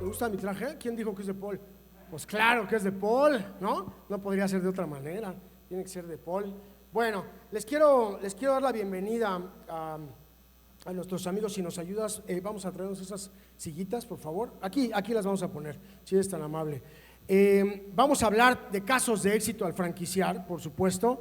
¿Te gusta mi traje? ¿Quién dijo que es de Paul? Pues claro que es de Paul, ¿no? No podría ser de otra manera, tiene que ser de Paul. Bueno, les quiero dar la bienvenida a nuestros amigos. Si nos ayudas, vamos a traernos esas sillitas, por favor. Aquí las vamos a poner, si eres tan amable. Vamos a hablar de casos de éxito al franquiciar, por supuesto,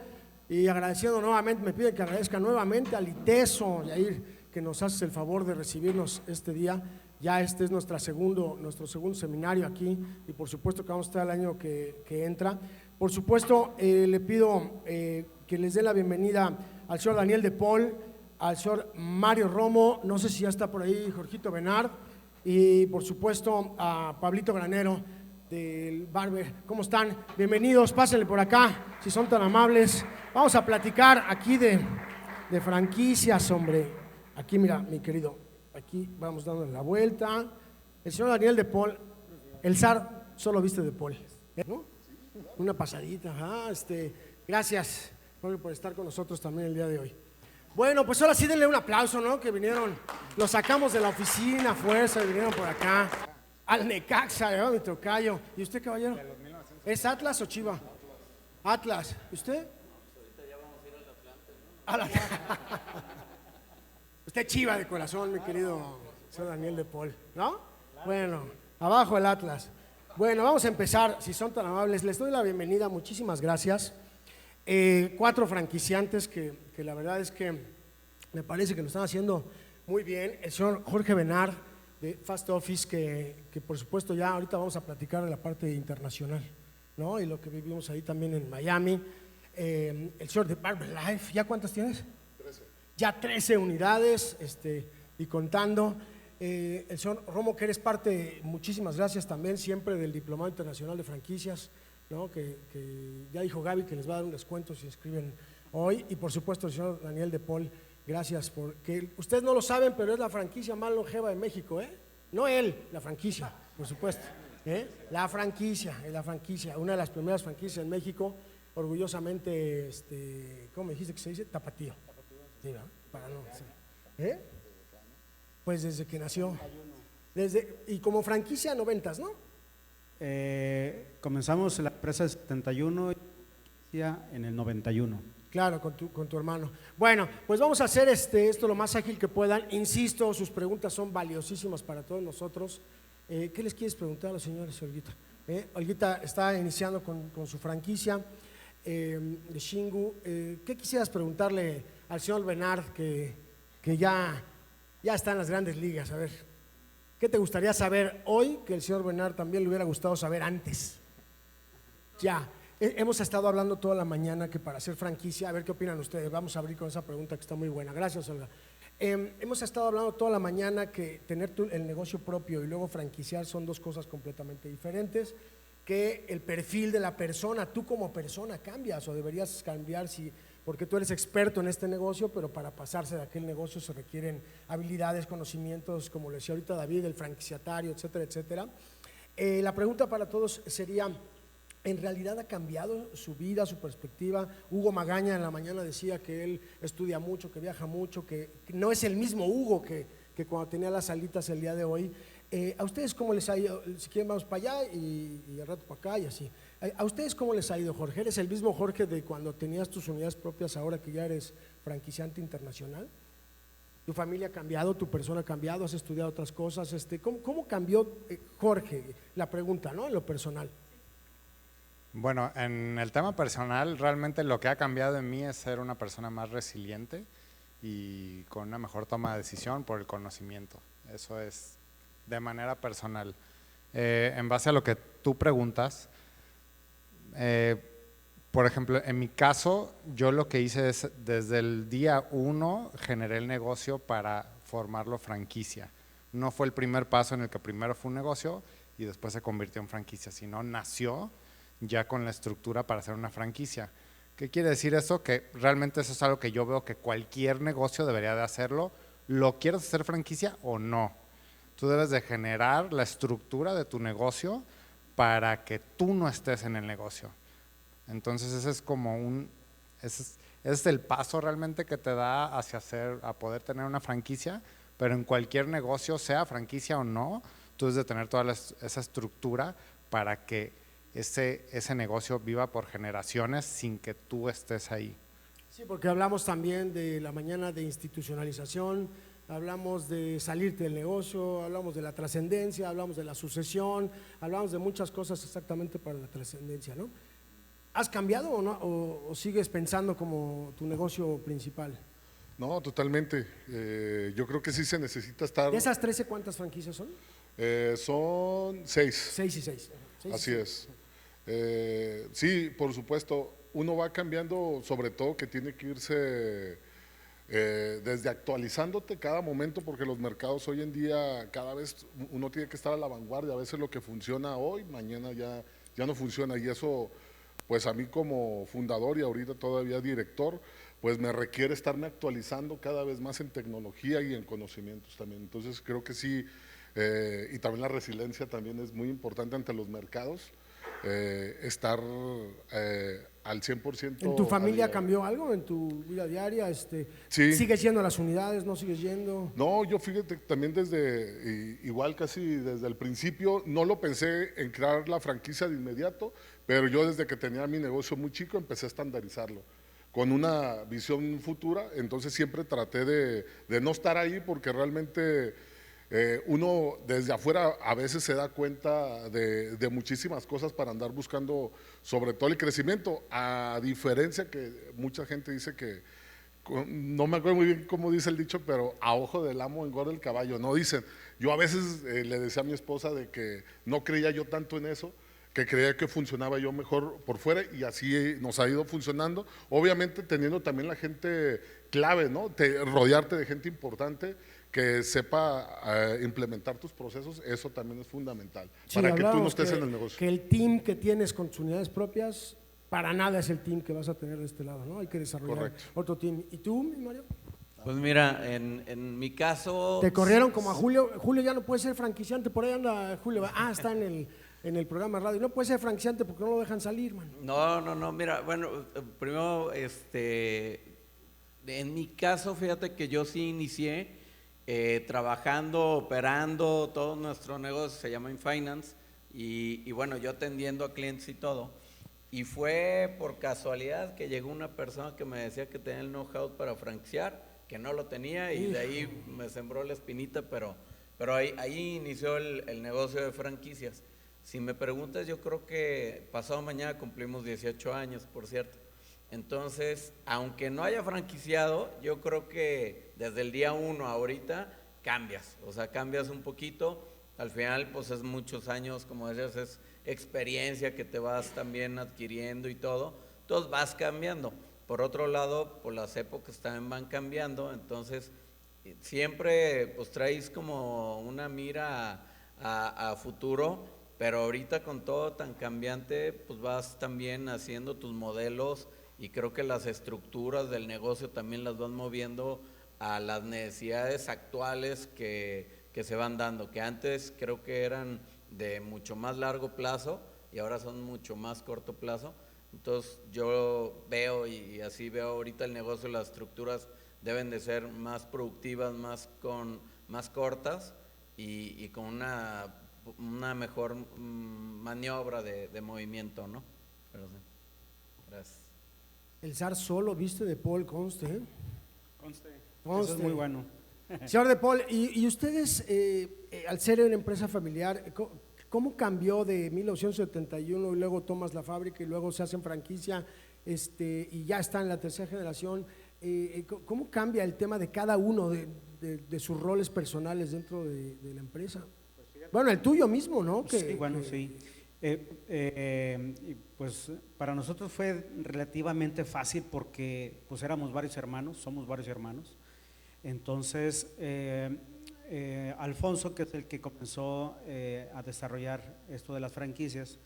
y agradeciendo nuevamente, me piden que agradezca nuevamente al ITESO, Yair, que nos haces el favor de recibirnos este día. Ya este es nuestro segundo seminario aquí, y por supuesto que vamos a estar el año que entra. Por supuesto, le pido que les dé la bienvenida al señor Daniel de Paul, al señor Mario Romo, no sé si ya está por ahí Jorgito Benard, y por supuesto a Pablito Granero del Barber. ¿Cómo están? Bienvenidos, pásenle por acá, si son tan amables. Vamos a platicar aquí de franquicias, hombre. Aquí, mira, mi querido, aquí vamos dándole la vuelta. El señor Daniel de Paul, el zar solo viste de Paul, ¿no? Una pasadita, gracias Jorge, por estar con nosotros también el día de hoy. Bueno, pues ahora sí denle un aplauso, ¿no? Que vinieron, los sacamos de la oficina a fuerza y vinieron por acá. Al Necaxa, ¿no? Mi tocayo. ¿Y usted, caballero? ¿Es Atlas o Chiva? Atlas. ¿Y usted? Ahorita ya vamos a ir al Atlante, ¿no? Usted Chiva de corazón, mi querido señor Daniel de Paul, ¿no? Bueno, abajo el Atlas. Bueno, vamos a empezar, si son tan amables. Les doy la bienvenida, muchísimas gracias. 4 franquiciantes que la verdad es que me parece que lo están haciendo muy bien. El señor Jorge Benard de Fast Office, que por supuesto ya ahorita vamos a platicar de la parte internacional, ¿no? Y lo que vivimos ahí también en Miami. El señor de Barber Life, ¿ya cuántas tienes? 13. Ya 13 unidades, y contando. El señor Romo, que eres parte, muchísimas gracias también, siempre del Diplomado Internacional de Franquicias, ¿no? Que ya dijo Gaby que les va a dar un descuento si inscriben hoy. Y por supuesto el señor Daniel de Paul, gracias, porque ustedes no lo saben, pero es la franquicia más longeva de México, ¿eh? No él, la franquicia, por supuesto, la franquicia, una de las primeras franquicias en México, orgullosamente, ¿cómo me dijiste que se dice? Tapatío. Sí, ¿no? Para no, sí. Pues desde que nació, y como franquicia 90s, ¿no? Comenzamos la empresa en 71 y en el 91. Claro, con tu hermano. Bueno, pues vamos a hacer esto lo más ágil que puedan. Insisto, sus preguntas son valiosísimas para todos nosotros. ¿Qué les quieres preguntar a los señores, Olguita? Olguita está iniciando con su franquicia de Xingu. ¿Qué quisieras preguntarle al señor Benard, que ya está en las grandes ligas? A ver, ¿qué te gustaría saber hoy que el señor Benard también le hubiera gustado saber antes? Ya. Hemos estado hablando toda la mañana que para hacer franquicia, a ver qué opinan ustedes, vamos a abrir con esa pregunta que está muy buena. Gracias, Olga. Hemos estado hablando toda la mañana que tener el negocio propio y luego franquiciar son dos cosas completamente diferentes, que el perfil de la persona, tú como persona cambias o deberías cambiar porque tú eres experto en este negocio, pero para pasarse de aquel negocio se requieren habilidades, conocimientos, como lo decía ahorita David, el franquiciatario, etcétera, etcétera. La pregunta para todos sería: ¿en realidad ha cambiado su vida, su perspectiva? Hugo Magaña en la mañana decía que él estudia mucho, que viaja mucho, que no es el mismo Hugo que cuando tenía las alitas el día de hoy. ¿A ustedes cómo les ha ido? Si quieren vamos para allá y al rato para acá y así. ¿A ustedes cómo les ha ido, Jorge? ¿Eres el mismo Jorge de cuando tenías tus unidades propias ahora que ya eres franquiciante internacional? ¿Tu familia ha cambiado? ¿Tu persona ha cambiado? ¿Has estudiado otras cosas? ¿Cómo cambió, Jorge? La pregunta, ¿no? En lo personal. Bueno, en el tema personal, realmente lo que ha cambiado en mí es ser una persona más resiliente y con una mejor toma de decisión por el conocimiento. Eso es de manera personal. En base a lo que tú preguntas, por ejemplo, en mi caso, yo lo que hice es, desde el día 1, generé el negocio para formarlo franquicia. No fue el primer paso en el que primero fue un negocio y después se convirtió en franquicia, sino nació ya con la estructura para hacer una franquicia. ¿Qué quiere decir eso? Que realmente eso es algo que yo veo que cualquier negocio debería de hacerlo. ¿Lo quieres hacer franquicia o no? Tú debes de generar la estructura de tu negocio para que tú no estés en el negocio. Entonces ese es como ese es el paso realmente que te da a poder tener una franquicia, pero en cualquier negocio, sea franquicia o no, tú debes de tener toda esa estructura para que ese negocio viva por generaciones sin que tú estés ahí. Sí, porque hablamos también de la mañana de institucionalización, hablamos de salirte del negocio, hablamos de la trascendencia, hablamos de la sucesión, hablamos de muchas cosas exactamente para la trascendencia, ¿no? ¿Has cambiado o no? ¿O sigues pensando como tu negocio principal? No, totalmente. Yo creo que sí se necesita estar… ¿De esas 13 cuántas franquicias son? Son 6. 6 y 6. Así es. Sí, por supuesto, uno va cambiando, sobre todo que tiene que irse desde actualizándote cada momento, porque los mercados hoy en día cada vez uno tiene que estar a la vanguardia. A veces lo que funciona hoy, mañana ya no funciona, y eso pues a mí como fundador y ahorita todavía director, pues me requiere estarme actualizando cada vez más en tecnología y en conocimientos también. Entonces creo que sí, y también la resiliencia también es muy importante ante los mercados, estar al 100%. ¿En tu familia cambió algo en tu vida diaria? Sí. ¿Sigues yendo a las unidades? ¿No sigues yendo? No, yo fíjate, también igual casi desde el principio, no lo pensé en crear la franquicia de inmediato, pero yo desde que tenía mi negocio muy chico empecé a estandarizarlo con una visión futura. Entonces siempre traté de no estar ahí, porque realmente uno desde afuera a veces se da cuenta de muchísimas cosas para andar buscando sobre todo el crecimiento, a diferencia que mucha gente dice que, no me acuerdo muy bien cómo dice el dicho, pero a ojo del amo engorda el caballo, no dicen. Yo a veces le decía a mi esposa de que no creía yo tanto en eso, que creía que funcionaba yo mejor por fuera, y así nos ha ido funcionando, obviamente teniendo también la gente clave, ¿no? Rodearte de gente importante que sepa implementar tus procesos, eso también es fundamental, Sí, para que tú no hablábamos estés en el negocio. que el team que tienes con tus unidades propias, para nada es el team que vas a tener de este lado, ¿no? Hay que desarrollar Correcto. otro team. ¿Y tú, mi Mario? Pues mira, en mi caso… Te corrieron como a Julio. Julio ya no puede ser franquiciante, por ahí anda Julio. Está en el programa de radio. No puede ser franquiciante porque no lo dejan salir, man. No, mira, bueno, primero, en mi caso, fíjate que yo sí inicié trabajando, operando, todo nuestro negocio se llama InFinance, y bueno, yo atendiendo a clientes y todo, y fue por casualidad que llegó una persona que me decía que tenía el know-how para franquiciar, que no lo tenía, y de ahí me sembró la espinita, pero ahí inició el negocio de franquicias. Si me preguntas, yo creo que pasado mañana cumplimos 18 años, por cierto. Entonces, aunque no haya franquiciado, yo creo que desde el día 1 ahorita cambias, o sea, cambias un poquito. Al final, pues es muchos años, como decías, es experiencia que te vas también adquiriendo y todo, entonces vas cambiando. Por otro lado, pues las épocas también van cambiando, entonces siempre pues traes como una mira a futuro, pero ahorita con todo tan cambiante, pues vas también haciendo tus modelos, y creo que las estructuras del negocio también las vas moviendo a las necesidades actuales que se van dando, que antes creo que eran de mucho más largo plazo y ahora son mucho más corto plazo. Entonces yo veo, y así veo ahorita el negocio, las estructuras deben de ser más productivas, más cortas y con una mejor maniobra de movimiento, ¿no? Pero sí. Gracias. El zar solo viste de Paul, conste, ¿eh? Conste. Conste. Eso es muy bueno. Señor de Paul, y ustedes, al ser una empresa familiar, ¿cómo cambió de 1971 y luego tomas la fábrica y luego se hacen franquicia y ya está en la tercera generación? ¿Cómo cambia el tema de cada uno de sus roles personales dentro de la empresa? Bueno, el tuyo mismo, ¿no? Sí, bueno, sí. Y pues para nosotros fue relativamente fácil porque pues éramos varios hermanos, somos varios hermanos. Entonces, Alfonso, que es el que comenzó a desarrollar esto de las franquicias,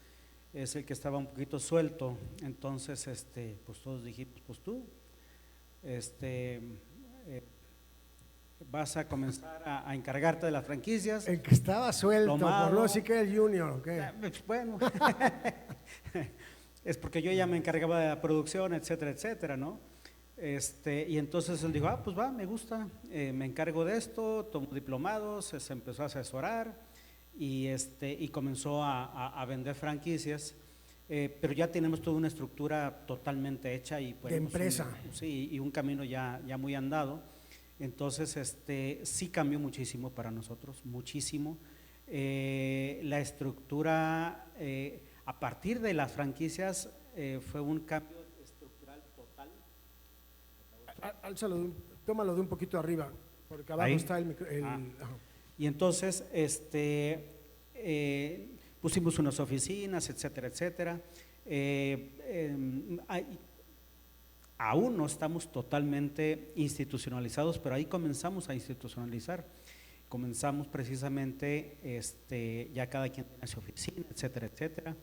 es el que estaba un poquito suelto. Entonces, pues todos dijimos, pues tú, vas a comenzar a encargarte de las franquicias. El que estaba suelto, Lo malo, por no decir que era el junior, ¿ok? Bueno, es porque yo ya me encargaba de la producción, etcétera, etcétera, ¿no? Y entonces él dijo, pues va, me gusta, me encargo de esto, tomo diplomados, se empezó a asesorar y comenzó a vender franquicias, pero ya tenemos toda una estructura totalmente hecha y de empresa. Sí, y un camino ya muy andado. Entonces, sí cambió muchísimo para nosotros, muchísimo. La estructura, a partir de las franquicias, fue un cambio estructural total. Álzalo, tómalo de un poquito arriba, porque abajo Ahí. está el micro. Ajá. Y entonces, pusimos unas oficinas, etcétera, etcétera. Aún no estamos totalmente institucionalizados, pero ahí comenzamos a institucionalizar. Comenzamos precisamente, ya cada quien tiene su oficina, etcétera, etcétera.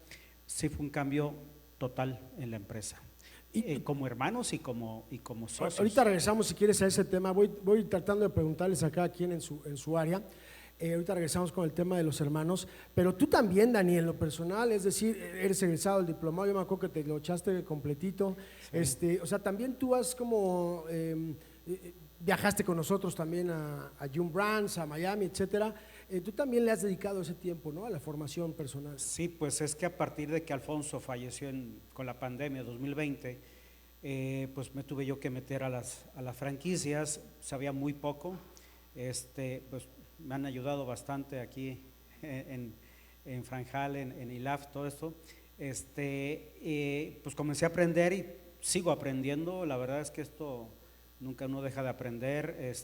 Sí fue un cambio total en la empresa. Como hermanos y como socios. Ahorita regresamos, si quieres, a ese tema. Voy tratando de preguntarles a cada quien en su área. Ahorita regresamos con el tema de los hermanos. Pero tú también, Dani, en lo personal, es decir, eres egresado del diplomado, yo me acuerdo que te lo echaste completito. Sí. O sea, también tú has como… viajaste con nosotros también a Yum Brands, a Miami, etcétera. Tú también le has dedicado ese tiempo, ¿no?, a la formación personal. Sí, pues es que a partir de que Alfonso falleció con la pandemia 2020, pues me tuve yo que meter a las franquicias, sabía muy poco, pues me han ayudado bastante aquí en Franjal, en ILAF, todo esto. Pues comencé a aprender y sigo aprendiendo. La verdad es que esto nunca uno deja de aprender.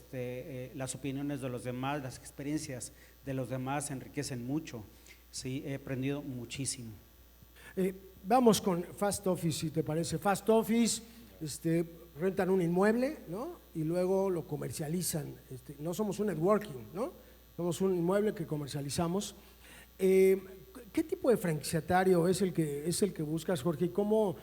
Las opiniones de los demás, las experiencias de los demás enriquecen mucho. Sí, he aprendido muchísimo. Vamos con Fast Office, si te parece. Fast Office, rentan un inmueble, ¿no?, y luego lo comercializan. No somos un networking, ¿no? Somos un inmueble que comercializamos. ¿Qué tipo de franquiciatario es el que buscas, Jorge? ¿Y cómo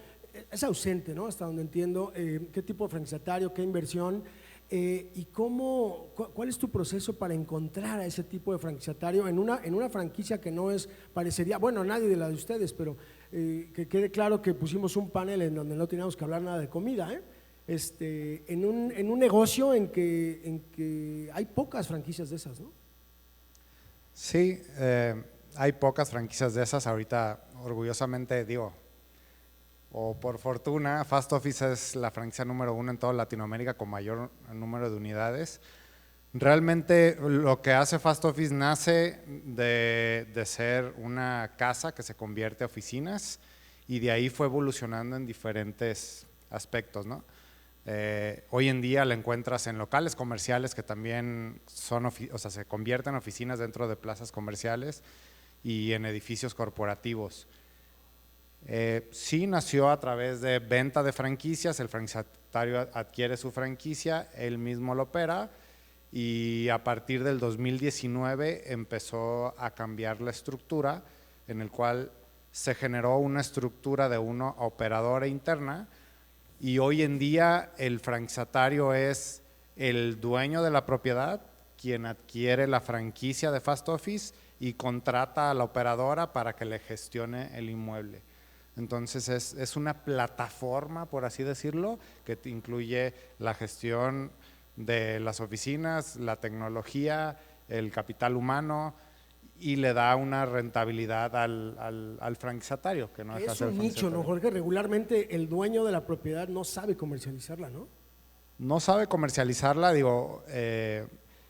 es ausente, ¿no?, hasta donde entiendo? ¿Qué tipo de franquiciatario, qué inversión? ¿Y cuál es tu proceso para encontrar a ese tipo de franquiciatario en una franquicia que no es, parecería, bueno, nadie de la de ustedes, pero que quede claro que pusimos un panel en donde no teníamos que hablar nada de comida, en un negocio en que hay pocas franquicias de esas, ¿no? Sí, hay pocas franquicias de esas. Ahorita, orgullosamente digo, o por fortuna, Fast Office es la franquicia número 1 en toda Latinoamérica con mayor número de unidades. Realmente lo que hace Fast Office nace de ser una casa que se convierte a oficinas y de ahí fue evolucionando en diferentes aspectos, ¿no? Hoy en día la encuentras en locales comerciales que también se convierten en oficinas dentro de plazas comerciales y en edificios corporativos. Sí nació a través de venta de franquicias, el franquiciatario adquiere su franquicia, él mismo lo opera y a partir del 2019 empezó a cambiar la estructura, en el cual se generó una estructura de una operadora interna y hoy en día el franquiciatario es el dueño de la propiedad, quien adquiere la franquicia de Fast Office y contrata a la operadora para que le gestione el inmueble. Entonces es una plataforma, por así decirlo, que te incluye la gestión de las oficinas, la tecnología, el capital humano y le da una rentabilidad al franquiciatario, que no deja de Es ser un nicho, ¿no, franquiciatario. Jorge? Regularmente el dueño de la propiedad no sabe comercializarla, ¿no? No sabe comercializarla, digo,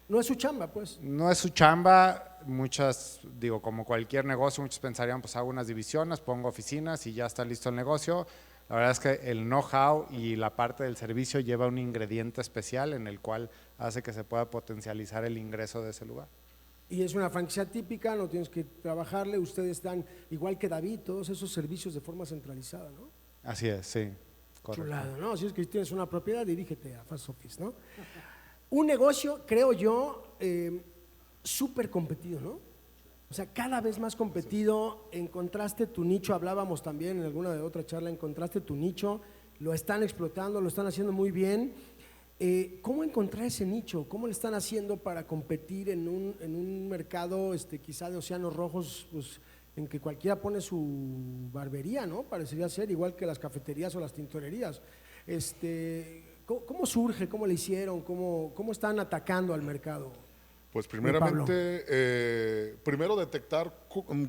No es su chamba, pues. no es su chamba. Muchas, digo, como cualquier negocio, muchos pensarían, pues hago unas divisiones, pongo oficinas y ya está listo el negocio. La verdad es que el know-how y la parte del servicio lleva un ingrediente especial en el cual hace que se pueda potencializar el ingreso de ese lugar. Y es una franquicia típica, no tienes que trabajarle, ustedes dan, igual que David, todos esos servicios de forma centralizada, ¿no? Así es, sí, correcto. Chulada, ¿no? Si es que tienes una propiedad, dirígete a Fast Office, ¿no? Un negocio, creo yo, súper competido, ¿no? O sea, cada vez más competido, encontraste tu nicho, hablábamos también en alguna de otra charla, encontraste tu nicho, lo están explotando, lo están haciendo muy bien. ¿Cómo encontrar ese nicho? ¿Cómo le están haciendo para competir en un mercado quizá de océanos rojos, pues, en que cualquiera pone su barbería, ¿no? Parecería ser igual que las cafeterías o las tintorerías. ¿Cómo surge? ¿Cómo le hicieron? ¿Cómo están atacando al mercado? Pues Pablo. primeramente, primero detectar,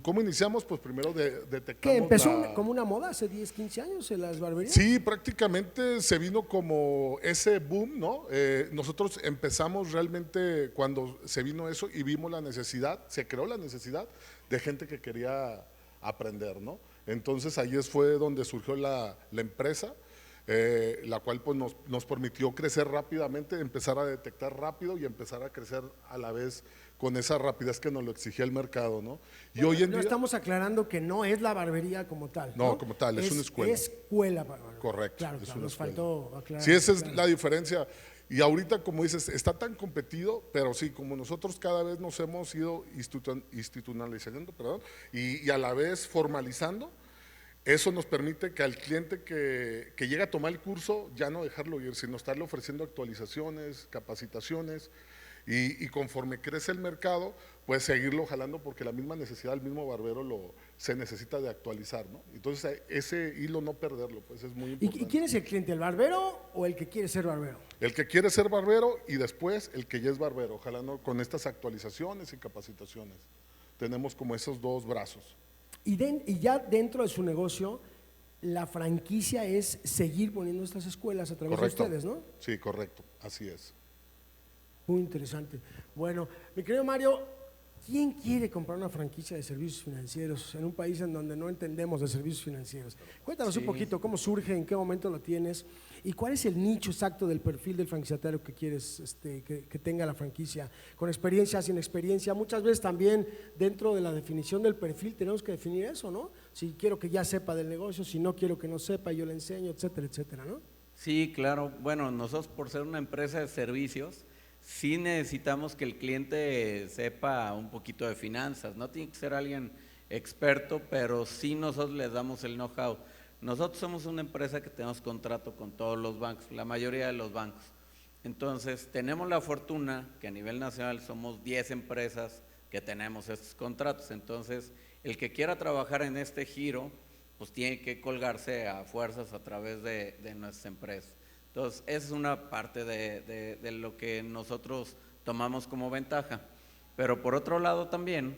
¿cómo iniciamos? Pues primero detectamos ¿Qué? ¿Empezó como una moda hace 10, 15 años en las barberías? Sí, prácticamente se vino como ese boom, ¿no? Nosotros empezamos realmente cuando se vino eso y vimos la necesidad, se creó la necesidad de gente que quería aprender, ¿no? Entonces ahí fue donde surgió la empresa, la cual pues nos permitió crecer rápidamente, empezar a detectar rápido y empezar a crecer a la vez con esa rapidez que nos lo exigía el mercado, ¿no? Y Bueno, hoy en no día… estamos aclarando que no es la barbería como tal. No, como tal, es una escuela. Escuela para barbería. Correcto, Claro, es claro, una nos escuela. faltó aclarar. Sí, esa es claro. la diferencia. Y ahorita, como dices, está tan competido, pero sí, como nosotros cada vez nos hemos ido institucionalizando, perdón, y a la vez formalizando, eso nos permite que al cliente que llega a tomar el curso ya no dejarlo ir, sino estarle ofreciendo actualizaciones, capacitaciones, y conforme crece el mercado, pues seguirlo jalando porque la misma necesidad, el mismo barbero se necesita de actualizar, ¿no? Entonces ese hilo no perderlo, pues es muy importante. ¿Y quién es el cliente, el barbero o el que quiere ser barbero? El que quiere ser barbero y después el que ya es barbero, ojalá no con estas actualizaciones y capacitaciones. Tenemos como esos dos brazos. Y ya dentro de su negocio, la franquicia es seguir poniendo estas escuelas a través Correcto. de ustedes, ¿no? Sí, correcto, así es. Muy interesante. Bueno, mi querido Mario, ¿quién quiere comprar una franquicia de servicios financieros en un país en donde no entendemos de servicios financieros? Cuéntanos un poquito cómo surge, en qué momento lo tienes y cuál es el nicho exacto del perfil del franquiciatario que quieres que tenga la franquicia, con experiencia, sin experiencia. Muchas veces también dentro de la definición del perfil tenemos que definir eso, ¿no? Si quiero que ya sepa del negocio, si no quiero que no sepa, yo le enseño, etcétera, etcétera, ¿no? Sí, claro. Bueno, nosotros por ser una empresa de servicios, sí necesitamos que el cliente sepa un poquito de finanzas. No tiene que ser alguien experto, pero sí nosotros les damos el know-how. Nosotros somos una empresa que tenemos contrato con todos los bancos, la mayoría de los bancos. Entonces, tenemos la fortuna que a nivel nacional somos 10 empresas que tenemos estos contratos. Entonces, el que quiera trabajar en este giro, pues tiene que colgarse a fuerzas a través de nuestras empresas. Entonces, esa es una parte de lo que nosotros tomamos como ventaja. Pero por otro lado también,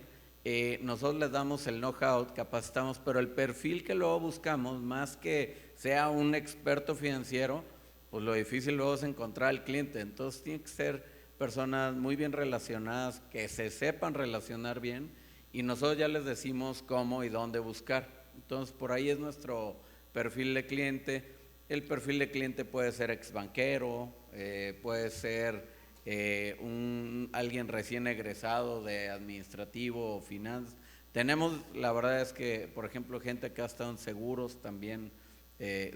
nosotros les damos el know-how, capacitamos, pero el perfil que luego buscamos, más que sea un experto financiero, pues lo difícil luego es encontrar al cliente. Entonces, tiene que ser personas muy bien relacionadas, que se sepan relacionar bien, y nosotros ya les decimos cómo y dónde buscar. Entonces, por ahí es nuestro perfil de cliente. El perfil de cliente puede ser exbanquero, puede ser alguien recién egresado de administrativo o finanzas. Tenemos, la verdad es que, por ejemplo, gente que ha estado en seguros también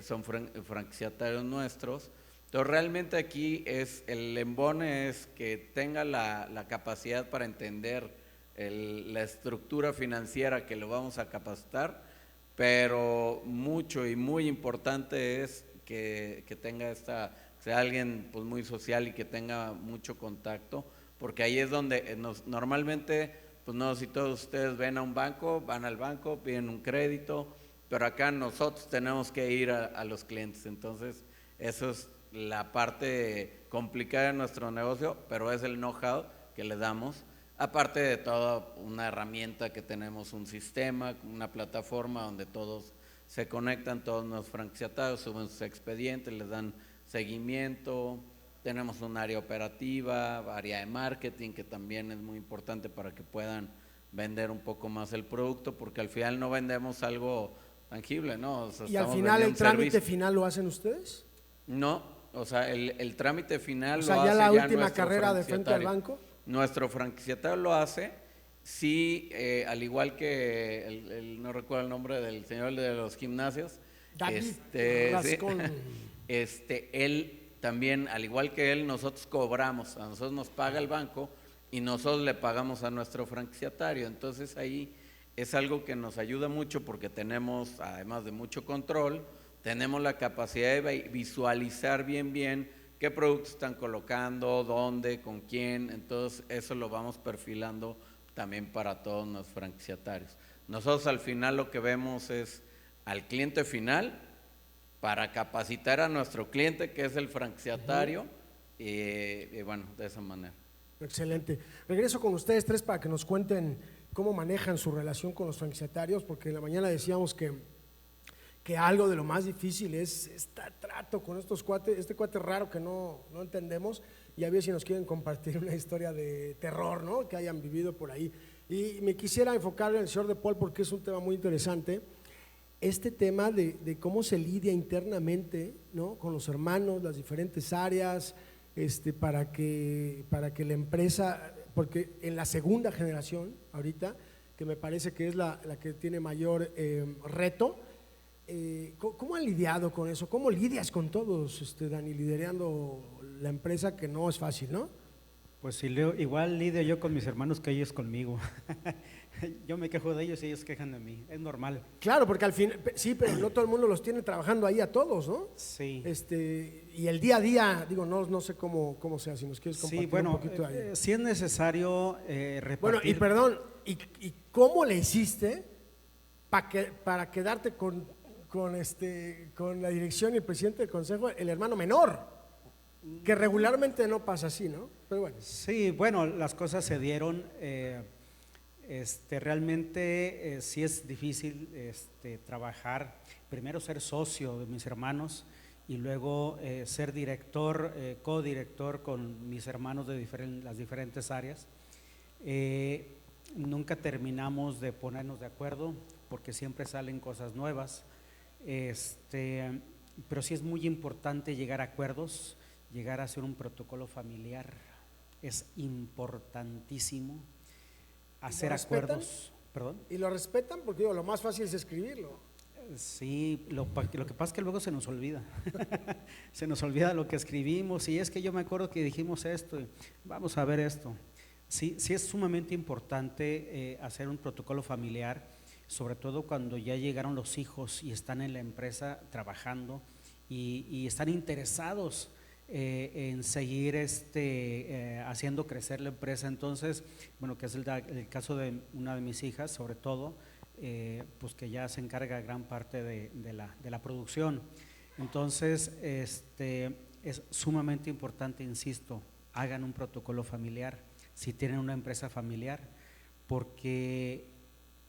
son franquiciatarios nuestros. Entonces, realmente aquí el embone es que tenga la capacidad para entender la estructura financiera que lo vamos a capacitar, pero mucho y muy importante es que tenga sea alguien pues muy social y que tenga mucho contacto, porque ahí es donde normalmente, pues no, si todos ustedes ven a un banco, van al banco, piden un crédito, pero acá nosotros tenemos que ir a los clientes. Entonces, eso es la parte complicada de nuestro negocio, pero es el know-how que le damos. Aparte de toda una herramienta que tenemos, un sistema, una plataforma donde todos se conectan, todos los franquiciatarios suben sus expedientes, les dan seguimiento, tenemos un área operativa, área de marketing, que también es muy importante para que puedan vender un poco más el producto, porque al final no vendemos algo tangible, ¿no? O sea, ¿Y al estamos final el vendiendo trámite servicio. final lo hacen ustedes? No, o sea, el trámite final O sea, lo ya hace la última nuestro carrera de frente al franquiciatario. banco. Nuestro franquiciatario lo hace, sí, al igual que no recuerdo el nombre del señor de los gimnasios, David sí, Rascón. él también, al igual que él, nosotros cobramos, a nosotros nos paga el banco y nosotros le pagamos a nuestro franquiciatario. Entonces ahí es algo que nos ayuda mucho porque tenemos, además de mucho control, tenemos la capacidad de visualizar bien qué productos están colocando, dónde, con quién. Entonces eso lo vamos perfilando también para todos los franquiciatarios. Nosotros al final lo que vemos es al cliente final para capacitar a nuestro cliente, que es el franquiciatario, y bueno, de esa manera. Excelente. Regreso con ustedes tres para que nos cuenten cómo manejan su relación con los franquiciatarios, porque en la mañana decíamos que algo de lo más difícil es este trato con estos cuates, este cuate raro que no entendemos, y a ver si nos quieren compartir una historia de terror, ¿no?, que hayan vivido por ahí. Y me quisiera enfocar en el señor De Paul porque es un tema muy interesante, este tema de cómo se lidia internamente, ¿no?, con los hermanos, las diferentes áreas, para que la empresa, porque en la segunda generación ahorita, que me parece que es la que tiene mayor reto, ¿cómo han lidiado con eso? ¿Cómo lidias con todos, Dani, liderando la empresa, que no es fácil, ¿no? Pues sí, igual lidio yo con mis hermanos que ellos conmigo. Yo me quejo de ellos y ellos quejan de mí, es normal. Claro, porque al fin, sí, pero no todo el mundo los tiene trabajando ahí a todos, ¿no? Sí. Y el día a día, digo, no sé cómo sea, si nos quieres compartir Sí, bueno, un poquito ahí. si es necesario repartir. Bueno, y perdón, ¿y cómo le hiciste para quedarte con la dirección y el presidente del consejo, el hermano menor? Que regularmente no pasa así, ¿no? Pero bueno. Sí, bueno, las cosas se dieron. Realmente sí es difícil trabajar, primero ser socio de mis hermanos y luego ser director, codirector con mis hermanos de las diferentes áreas. Nunca terminamos de ponernos de acuerdo porque siempre salen cosas nuevas, pero sí es muy importante llegar a acuerdos, llegar a hacer un protocolo familiar, es importantísimo. Hacer acuerdos, ¿perdón? ¿Y lo respetan? Porque digo, lo más fácil es escribirlo. Sí, lo que pasa es que luego se nos olvida, se nos olvida lo que escribimos, y es que yo me acuerdo que dijimos esto, vamos a ver esto. Sí es sumamente importante hacer un protocolo familiar, sobre todo cuando ya llegaron los hijos y están en la empresa trabajando y están interesados en seguir haciendo crecer la empresa. Entonces, bueno, que es el caso de una de mis hijas, sobre todo, pues que ya se encarga gran parte de la producción. Entonces, es sumamente importante, insisto, hagan un protocolo familiar si tienen una empresa familiar, porque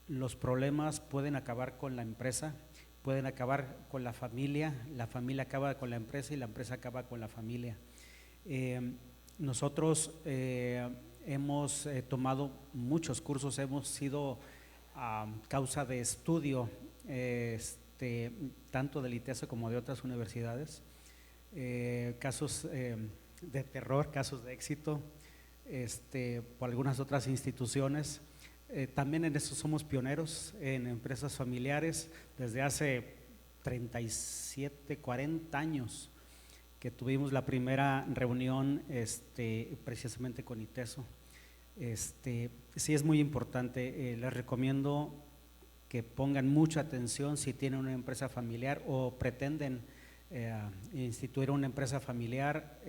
los problemas pueden acabar con la empresa, pueden acabar con la familia acaba con la empresa y la empresa acaba con la familia. Nosotros hemos tomado muchos cursos, hemos sido causa de estudio, tanto del ITESO como de otras universidades, casos de terror, casos de éxito, por algunas otras instituciones. También en eso somos pioneros en empresas familiares desde hace 37, 40 años que tuvimos la primera reunión precisamente con ITESO. Sí es muy importante, les recomiendo que pongan mucha atención si tienen una empresa familiar o pretenden instituir una empresa familiar,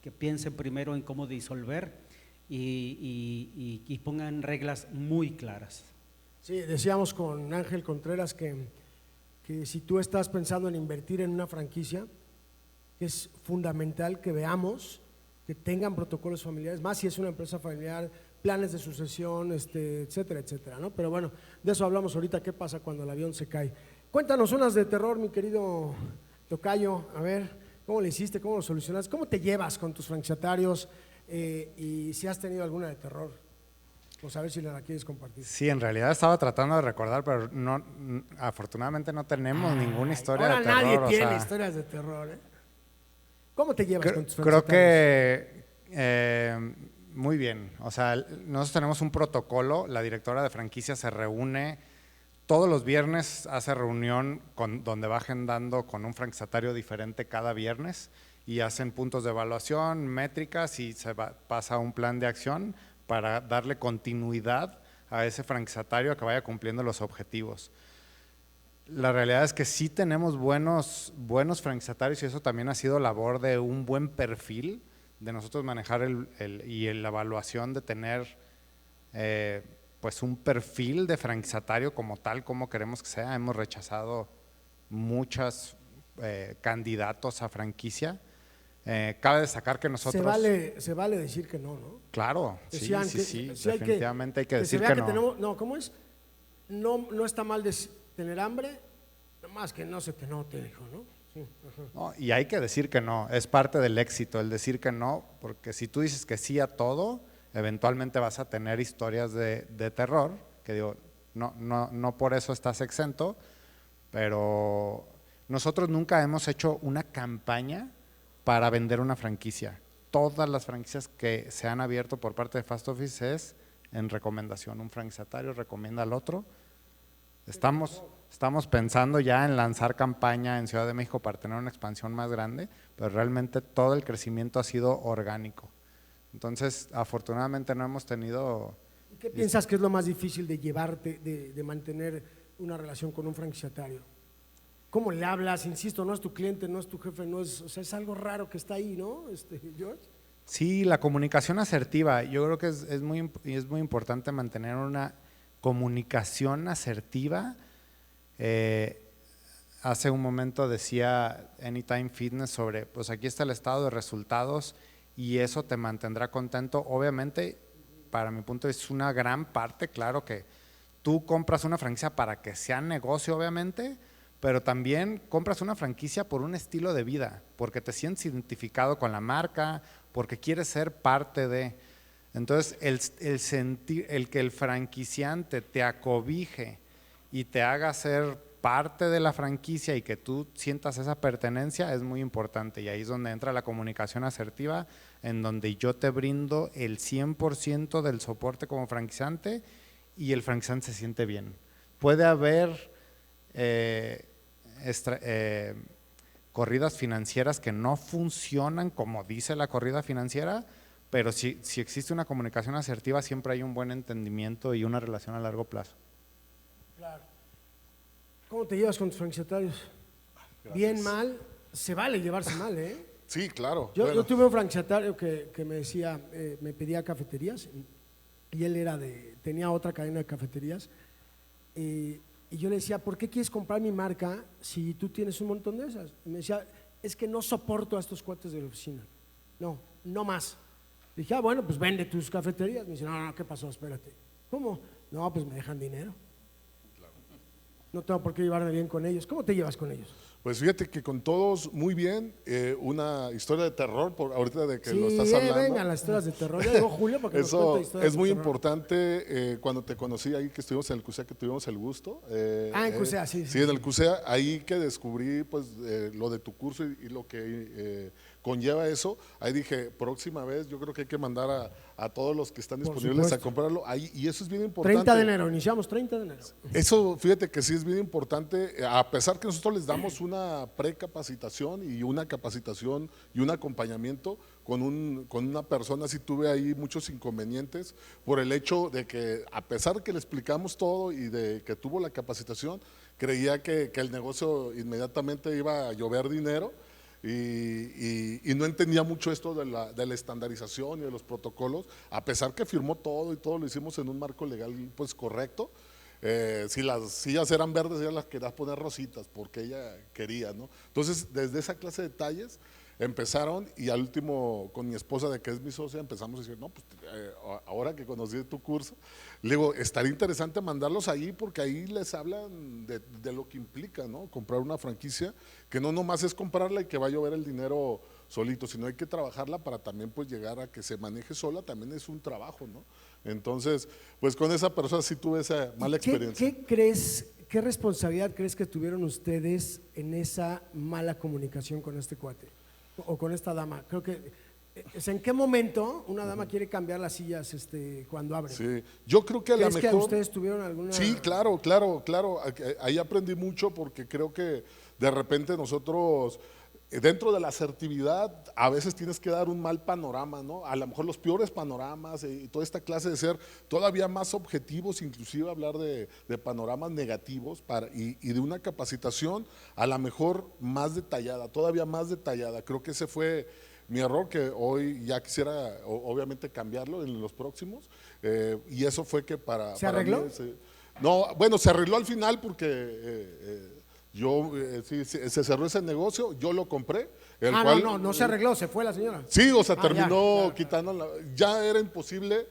que piensen primero en cómo disolver y pongan reglas muy claras. Sí, decíamos con Ángel Contreras que si tú estás pensando en invertir en una franquicia, es fundamental que veamos que tengan protocolos familiares, más si es una empresa familiar, planes de sucesión, etcétera, etcétera, ¿no? Pero bueno, de eso hablamos ahorita, qué pasa cuando el avión se cae. Cuéntanos unas de terror, mi querido tocayo, a ver, ¿cómo le hiciste, cómo lo solucionaste, cómo te llevas con tus franquiciatarios? Y si has tenido alguna de terror, pues a ver si la quieres compartir. Sí, en realidad estaba tratando de recordar, pero no, afortunadamente no tenemos ninguna historia de terror. Ahora nadie tiene historias de terror, ¿eh? ¿Cómo te llevas con tus Creo franquiciatarios? que muy bien, o sea, nosotros tenemos un protocolo, la directora de franquicia se reúne todos los viernes, hace reunión donde va agendando con un franquiciatario diferente cada viernes, y hacen puntos de evaluación, métricas, y pasa a un plan de acción para darle continuidad a ese franquiciatario a que vaya cumpliendo los objetivos. La realidad es que sí tenemos buenos franquiciatarios, y eso también ha sido labor de un buen perfil, de nosotros manejar la evaluación de tener pues un perfil de franquiciatario como tal, como queremos que sea. Hemos rechazado muchos candidatos a franquicia. Cabe destacar que nosotros… Se vale decir que no, ¿no? Claro, Decían que sí, sí hay definitivamente hay que se decir vea que que no. tenemos, no, ¿cómo es? No está mal tener hambre, nomás que no se te note, hijo, ¿no? Sí, ajá. No, y hay que decir que no, es parte del éxito el decir que no, porque si tú dices que sí a todo, eventualmente vas a tener historias de terror, que digo, no por eso estás exento, pero nosotros nunca hemos hecho una campaña para vender una franquicia. Todas las franquicias que se han abierto por parte de Fast Office es en recomendación, un franquiciatario recomienda al otro. Estamos pensando ya en lanzar campaña en Ciudad de México para tener una expansión más grande, pero realmente todo el crecimiento ha sido orgánico. Entonces, afortunadamente no hemos tenido… ¿Y qué piensas que es lo más difícil de llevarte, de mantener una relación con un franquiciatario? ¿Cómo le hablas? Insisto, no es tu cliente, no es tu jefe, no es, o sea, es algo raro que está ahí, ¿no, George? Sí, la comunicación asertiva. Yo creo que es muy importante mantener una comunicación asertiva. Hace un momento decía Anytime Fitness sobre, pues aquí está el estado de resultados y eso te mantendrá contento. Obviamente, para mi punto es una gran parte, claro que tú compras una franquicia para que sea negocio, obviamente, pero también compras una franquicia por un estilo de vida, porque te sientes identificado con la marca, porque quieres ser parte de… Entonces, el que el franquiciante te acobije y te haga ser parte de la franquicia y que tú sientas esa pertenencia es muy importante, y ahí es donde entra la comunicación asertiva, en donde yo te brindo el 100% del soporte como franquiciante y el franquiciante se siente bien. Puede haber corridas financieras que no funcionan como dice la corrida financiera, pero si existe una comunicación asertiva siempre hay un buen entendimiento y una relación a largo plazo. Claro. ¿Cómo te llevas con tus franquiciatarios? Bien, mal, se vale llevarse mal, ¿eh? Sí, claro. Yo tuve un franquiciatario que me decía, me pedía cafeterías y él tenía otra cadena de cafeterías y yo le decía, ¿por qué quieres comprar mi marca si tú tienes un montón de esas? Y me decía, es que no soporto a estos cuates de la oficina, no más. Le dije, bueno, pues vende tus cafeterías. Me dice, no, ¿qué pasó? Espérate. ¿Cómo? No, pues me dejan dinero. No tengo por qué llevarme bien con ellos. ¿Cómo te llevas con ellos? Pues fíjate que con todos muy bien, una historia de terror, ahorita de que Sí, lo estás hablando. vengan las historias de terror. Ya llegó Julio para que nos Eso cuente historias es muy de terror. importante. Cuando te conocí ahí, que estuvimos en el CUSEA, que tuvimos el gusto. En CUSEA, sí. Sí, en el CUSEA, ahí que descubrí pues lo de tu curso y lo que conlleva eso. Ahí dije, próxima vez yo creo que hay que mandar a todos los que están Por disponibles a supuesto. comprarlo ahí, y eso es bien importante. 30 de enero, iniciamos 30 de enero. Eso, fíjate que sí es bien importante, a pesar que nosotros les damos una precapacitación y una capacitación y un acompañamiento con una persona, sí tuve ahí muchos inconvenientes por el hecho de que, a pesar que le explicamos todo y de que tuvo la capacitación, creía que el negocio inmediatamente iba a llover dinero. Y no entendía mucho esto de la estandarización y de los protocolos, a pesar que firmó todo y todo lo hicimos en un marco legal pues correcto. Si las sillas eran verdes, ella las quería poner rositas porque ella quería, ¿no? Entonces, desde esa clase de detalles empezaron, y al último con mi esposa, de que es mi socia, empezamos a decir, no, pues ahora que conocí tu curso, le digo, estaría interesante mandarlos ahí porque ahí les hablan de lo que implica, ¿no? Comprar una franquicia, que no nomás es comprarla y que va a llover el dinero solito, sino hay que trabajarla para también pues llegar a que se maneje sola, también es un trabajo, ¿no? Entonces, pues con esa persona sí tuve esa mala experiencia. ¿Qué responsabilidad crees que tuvieron ustedes en esa mala comunicación con este cuate o con esta dama? Creo que, ¿en qué momento una dama quiere cambiar las sillas cuando abre? Sí, yo creo que a lo mejor… ¿Crees que ustedes tuvieron alguna… Sí, claro, ahí aprendí mucho porque creo que de repente nosotros… Dentro de la asertividad, a veces tienes que dar un mal panorama, ¿no? A lo mejor los peores panoramas y toda esta clase de ser todavía más objetivos, inclusive hablar de panoramas negativos y de una capacitación a lo mejor más detallada, todavía más detallada. Creo que ese fue mi error, que hoy ya quisiera obviamente cambiarlo en los próximos, y eso fue que para… ¿Se arregló? Mí, no, bueno, se arregló al final porque… Yo, se cerró ese negocio, yo lo compré. El Ah, cual, no se arregló, se fue la señora. Sí, o sea, Ah, terminó ya. quitando, ya era imposible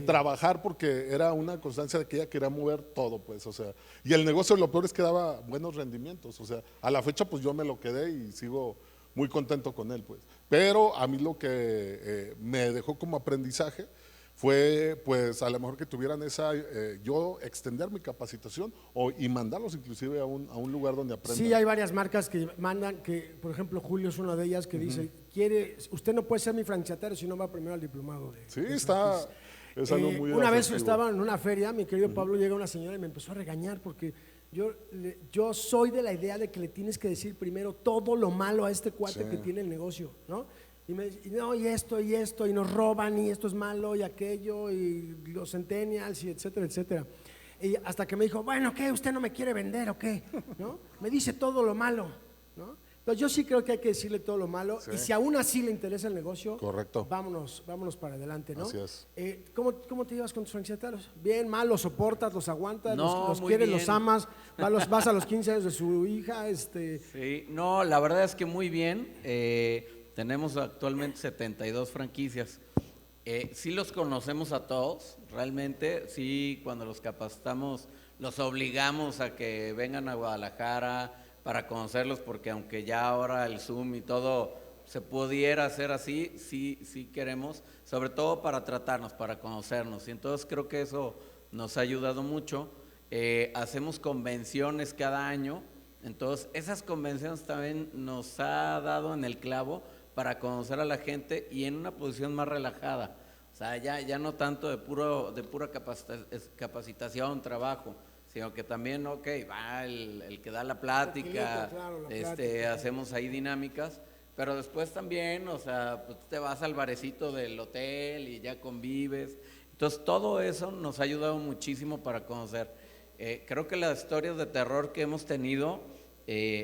trabajar porque era una constancia de que ella quería mover todo, pues, o sea, y el negocio lo peor es que daba buenos rendimientos, o sea, a la fecha pues yo me lo quedé y sigo muy contento con él, pues, pero a mí lo que me dejó como aprendizaje fue, pues, a lo mejor que tuvieran yo extender mi capacitación y mandarlos inclusive a un lugar donde aprendan. Sí, hay varias marcas que mandan, que por ejemplo Julio es una de ellas que dice, usted no puede ser mi franquiciatario si no va primero al diplomado. Sí, es algo muy una vez efectivo. estaba en una feria, mi querido Pablo, llega una señora y me empezó a regañar porque yo soy de la idea de que le tienes que decir primero todo lo malo a este cuate que tiene el negocio, ¿no? Y me dice, no, y esto, y nos roban, y esto es malo, y aquello, y los centennials, y etcétera, etcétera. Y hasta que me dijo, bueno, ¿qué? ¿Usted no me quiere vender o qué? ¿No? Me dice todo lo malo, ¿no? Entonces yo sí creo que hay que decirle todo lo malo, y si aún así le interesa el negocio, correcto, vámonos para adelante, ¿no? Así es. ¿Cómo te llevas con tus franquiciatarios? ¿Bien, mal, los soportas, los aguantas, No, los muy quieres, bien. los amas, vas a los 15 años de su hija? Sí, no, la verdad es que muy bien. Tenemos actualmente 72 franquicias. Sí los conocemos a todos, realmente, sí, cuando los capacitamos, los obligamos a que vengan a Guadalajara para conocerlos, porque aunque ya ahora el Zoom y todo se pudiera hacer así, sí queremos, sobre todo para tratarnos, para conocernos, y entonces creo que eso nos ha ayudado mucho. Hacemos convenciones cada año, entonces esas convenciones también nos ha dado en el clavo para conocer a la gente y en una posición más relajada, o sea, ya no tanto de pura capacitación, trabajo, sino que también, ok, va el que da la plática, claro, la plática. hacemos ahí dinámicas, pero después también, o sea, pues te vas al barecito del hotel y ya convives. Entonces todo eso nos ha ayudado muchísimo para conocer. Creo que las historias de terror que hemos tenido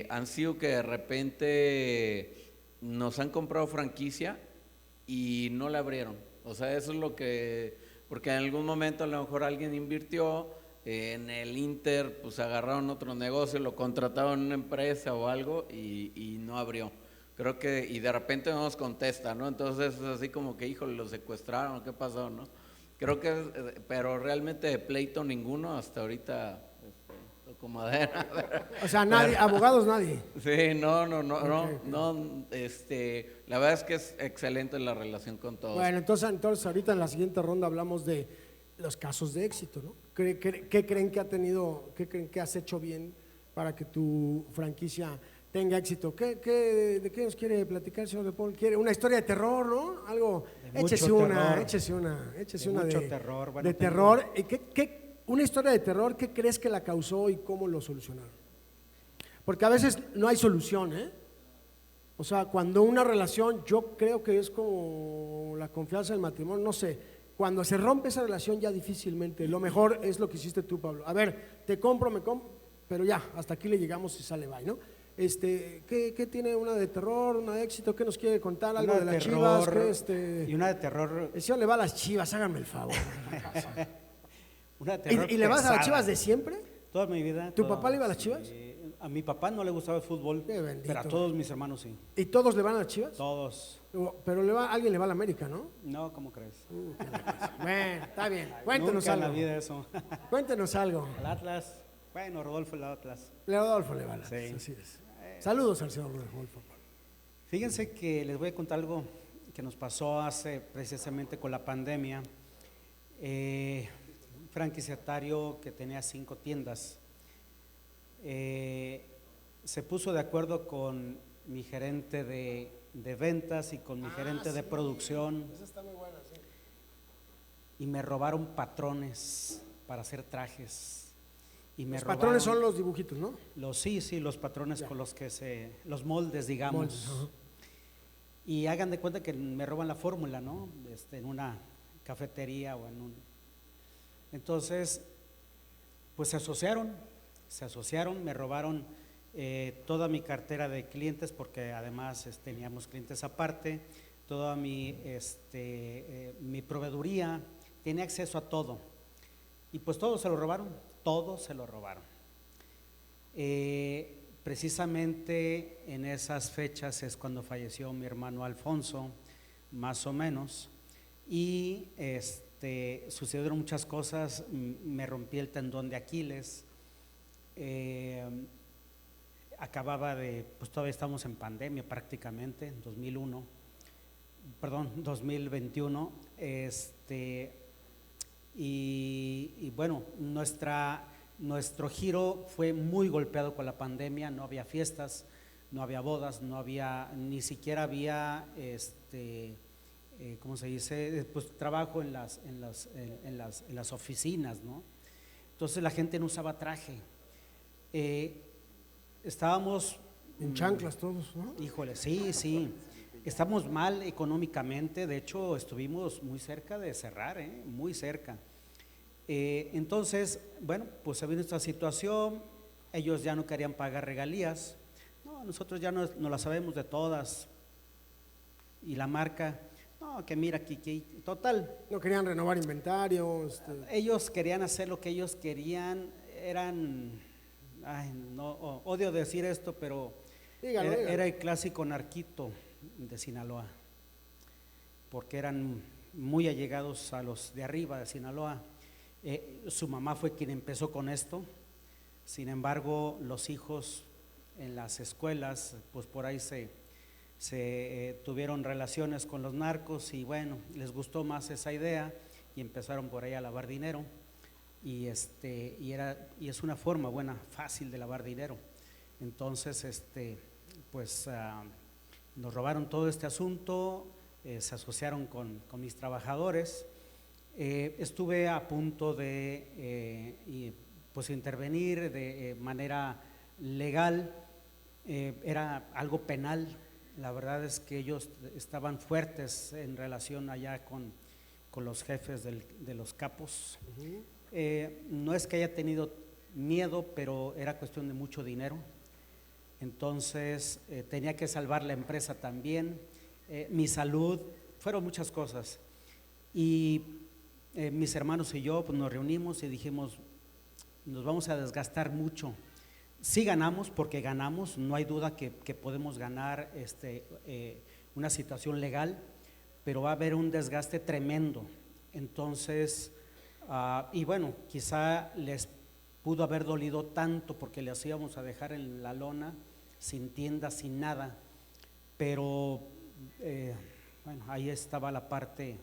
han sido que de repente nos han comprado franquicia y no la abrieron. O sea, eso es lo que, porque en algún momento a lo mejor alguien invirtió, en el Inter pues agarraron otro negocio, lo contrataron en una empresa o algo y no abrió. Creo que, y de repente no nos contesta, ¿no? Entonces es así como que, híjole, lo secuestraron, ¿qué pasó, no? Creo que, pero realmente de pleito ninguno hasta ahorita, toco madera. O sea, nadie, abogados nadie. Sí, no, la verdad es que es excelente la relación con todos. Bueno, entonces ahorita en la siguiente ronda hablamos de los casos de éxito, ¿no? ¿Qué creen que has hecho bien para que tu franquicia tenga éxito? ¿De qué nos quiere platicar, señor De Paul? ¿Quiere una historia de terror, no? Algo, échese una mucho de terror. Bueno, de terror. Una historia de terror, ¿qué crees que la causó y cómo lo solucionaron? Porque a veces no hay solución, ¿eh? O sea, cuando una relación, yo creo que es como la confianza del matrimonio, no sé, cuando se rompe esa relación ya difícilmente, lo mejor es lo que hiciste tú, Pablo. A ver, me compro, pero ya, hasta aquí le llegamos y sale bye, ¿no? ¿Qué tiene una de terror, una de éxito? ¿Qué nos quiere contar? ¿Algo de las Chivas? Y una de terror. El señor le va a las Chivas, háganme el favor. Una de terror ¿Y le vas a las pesada. Chivas de siempre? Toda mi vida. ¿Tu papá le iba a las Chivas? A mi papá no le gustaba el fútbol, Qué bendito. pero a todos mis hermanos sí. ¿Y todos le van a las Chivas? Todos. Pero alguien le va a la América, ¿no? No, ¿cómo crees? Bueno, está bien. Cuéntenos Nunca en la algo. vida eso. Cuéntenos algo. El Atlas. Bueno, Rodolfo el Atlas. Rodolfo le va a las Sí. así es. Saludos al señor Rodolfo. Fíjense que les voy a contar algo que nos pasó hace precisamente con la pandemia. Un franquiciatario que tenía 5 tiendas se puso de acuerdo con mi gerente de ventas y con mi gerente de producción. Esa está muy buena, sí. Y me robaron patrones para hacer trajes. Y me Los patrones robaron son los dibujitos, ¿no? los patrones con los que los moldes, digamos. Moldes, ajá. Y hagan de cuenta que me roban la fórmula, ¿no? En una cafetería o en un. Entonces, pues se asociaron, me robaron toda mi cartera de clientes, porque además teníamos clientes aparte, toda mi proveeduría, tenía acceso a todo. Y pues todo se lo robaron. precisamente en esas fechas es cuando falleció mi hermano Alfonso, más o menos, y sucedieron muchas cosas. Me rompí el tendón de Aquiles, acababa de, pues todavía estamos en pandemia prácticamente, en 2021, y bueno, nuestro giro fue muy golpeado con la pandemia. No había fiestas, no había bodas, ni siquiera había, ¿cómo se dice? Pues trabajo en las oficinas, ¿no? Entonces la gente no usaba traje. Estábamos En chanclas todos, ¿no? Híjole, sí. Estamos mal económicamente, de hecho estuvimos muy cerca de cerrar, muy cerca. Entonces, bueno, pues se vino esta situación, ellos ya no querían pagar regalías. No, nosotros ya no las sabemos de todas. Y la marca, no, que mira, Kiki, total. No querían renovar inventario. Ellos querían hacer lo que ellos querían, no, odio decir esto, pero Dígalo. era el clásico narquito de Sinaloa, porque eran muy allegados a los de arriba de Sinaloa. Su mamá fue quien empezó con esto. Sin embargo, los hijos en las escuelas, pues por ahí se tuvieron relaciones con los narcos y bueno, les gustó más esa idea y empezaron por ahí a lavar dinero. Y es una forma buena, fácil de lavar dinero. Entonces, pues nos robaron todo este asunto, se asociaron con mis trabajadores. Estuve a punto de pues intervenir de manera legal, era algo penal. La verdad es que ellos estaban fuertes en relación allá con los jefes de los capos. No es que haya tenido miedo, pero era cuestión de mucho dinero. Entonces tenía que salvar la empresa también, mi salud, fueron muchas cosas. Y mis hermanos y yo pues, nos reunimos y dijimos, nos vamos a desgastar mucho. Sí ganamos, porque ganamos, no hay duda que podemos ganar una situación legal, pero va a haber un desgaste tremendo. Entonces, y bueno, quizá les pudo haber dolido tanto porque les íbamos a dejar en la lona, sin tienda, sin nada, pero bueno, ahí estaba la parte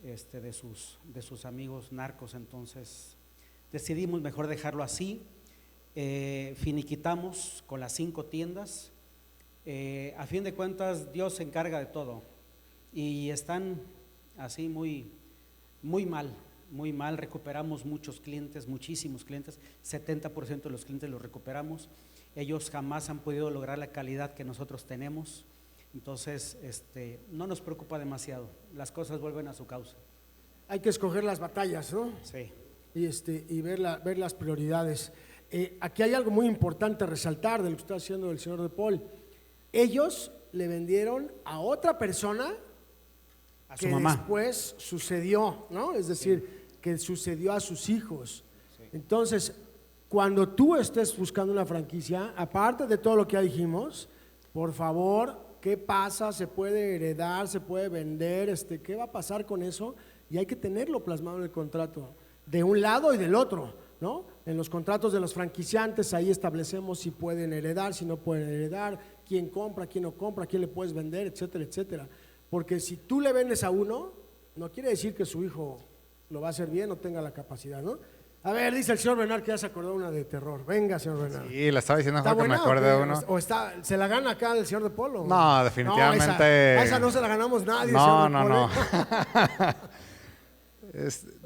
de sus amigos narcos. Entonces decidimos mejor dejarlo así. Finiquitamos con las 5 tiendas. A fin de cuentas Dios se encarga de todo y están así muy mal. Recuperamos muchos clientes, muchísimos clientes, 70% de los clientes los recuperamos. Ellos jamás han podido lograr la calidad que nosotros tenemos. Entonces no nos preocupa demasiado, las cosas vuelven a su causa. Hay que escoger las batallas, ¿no? Sí. Y ver las prioridades. Aquí hay algo muy importante a resaltar de lo que está haciendo el señor De Paul. Ellos le vendieron a otra persona A su que mamá. después sucedió, ¿no? Es decir, que sucedió a sus hijos. Sí. Entonces, cuando tú estés buscando una franquicia, aparte de todo lo que ya dijimos, por favor, ¿qué pasa? ¿Se puede heredar? ¿Se puede vender? ¿Qué va a pasar con eso? Y hay que tenerlo plasmado en el contrato, de un lado y del otro, ¿no? En los contratos de los franquiciantes, ahí establecemos si pueden heredar, si no pueden heredar, quién compra, quién no compra, quién le puedes vender, etcétera, etcétera. Porque si tú le vendes a uno, no quiere decir que su hijo lo va a hacer bien o tenga la capacidad, ¿no? A ver, dice el señor Bernard que ya se acordó una de terror. Venga, señor Bernard. Sí, le estaba diciendo ¿Está que me buena acordé de o uno. qué? ¿O se la gana acá el señor De Paul? No, definitivamente. No, esa no se la ganamos nadie, No, señor De no, Paul, no.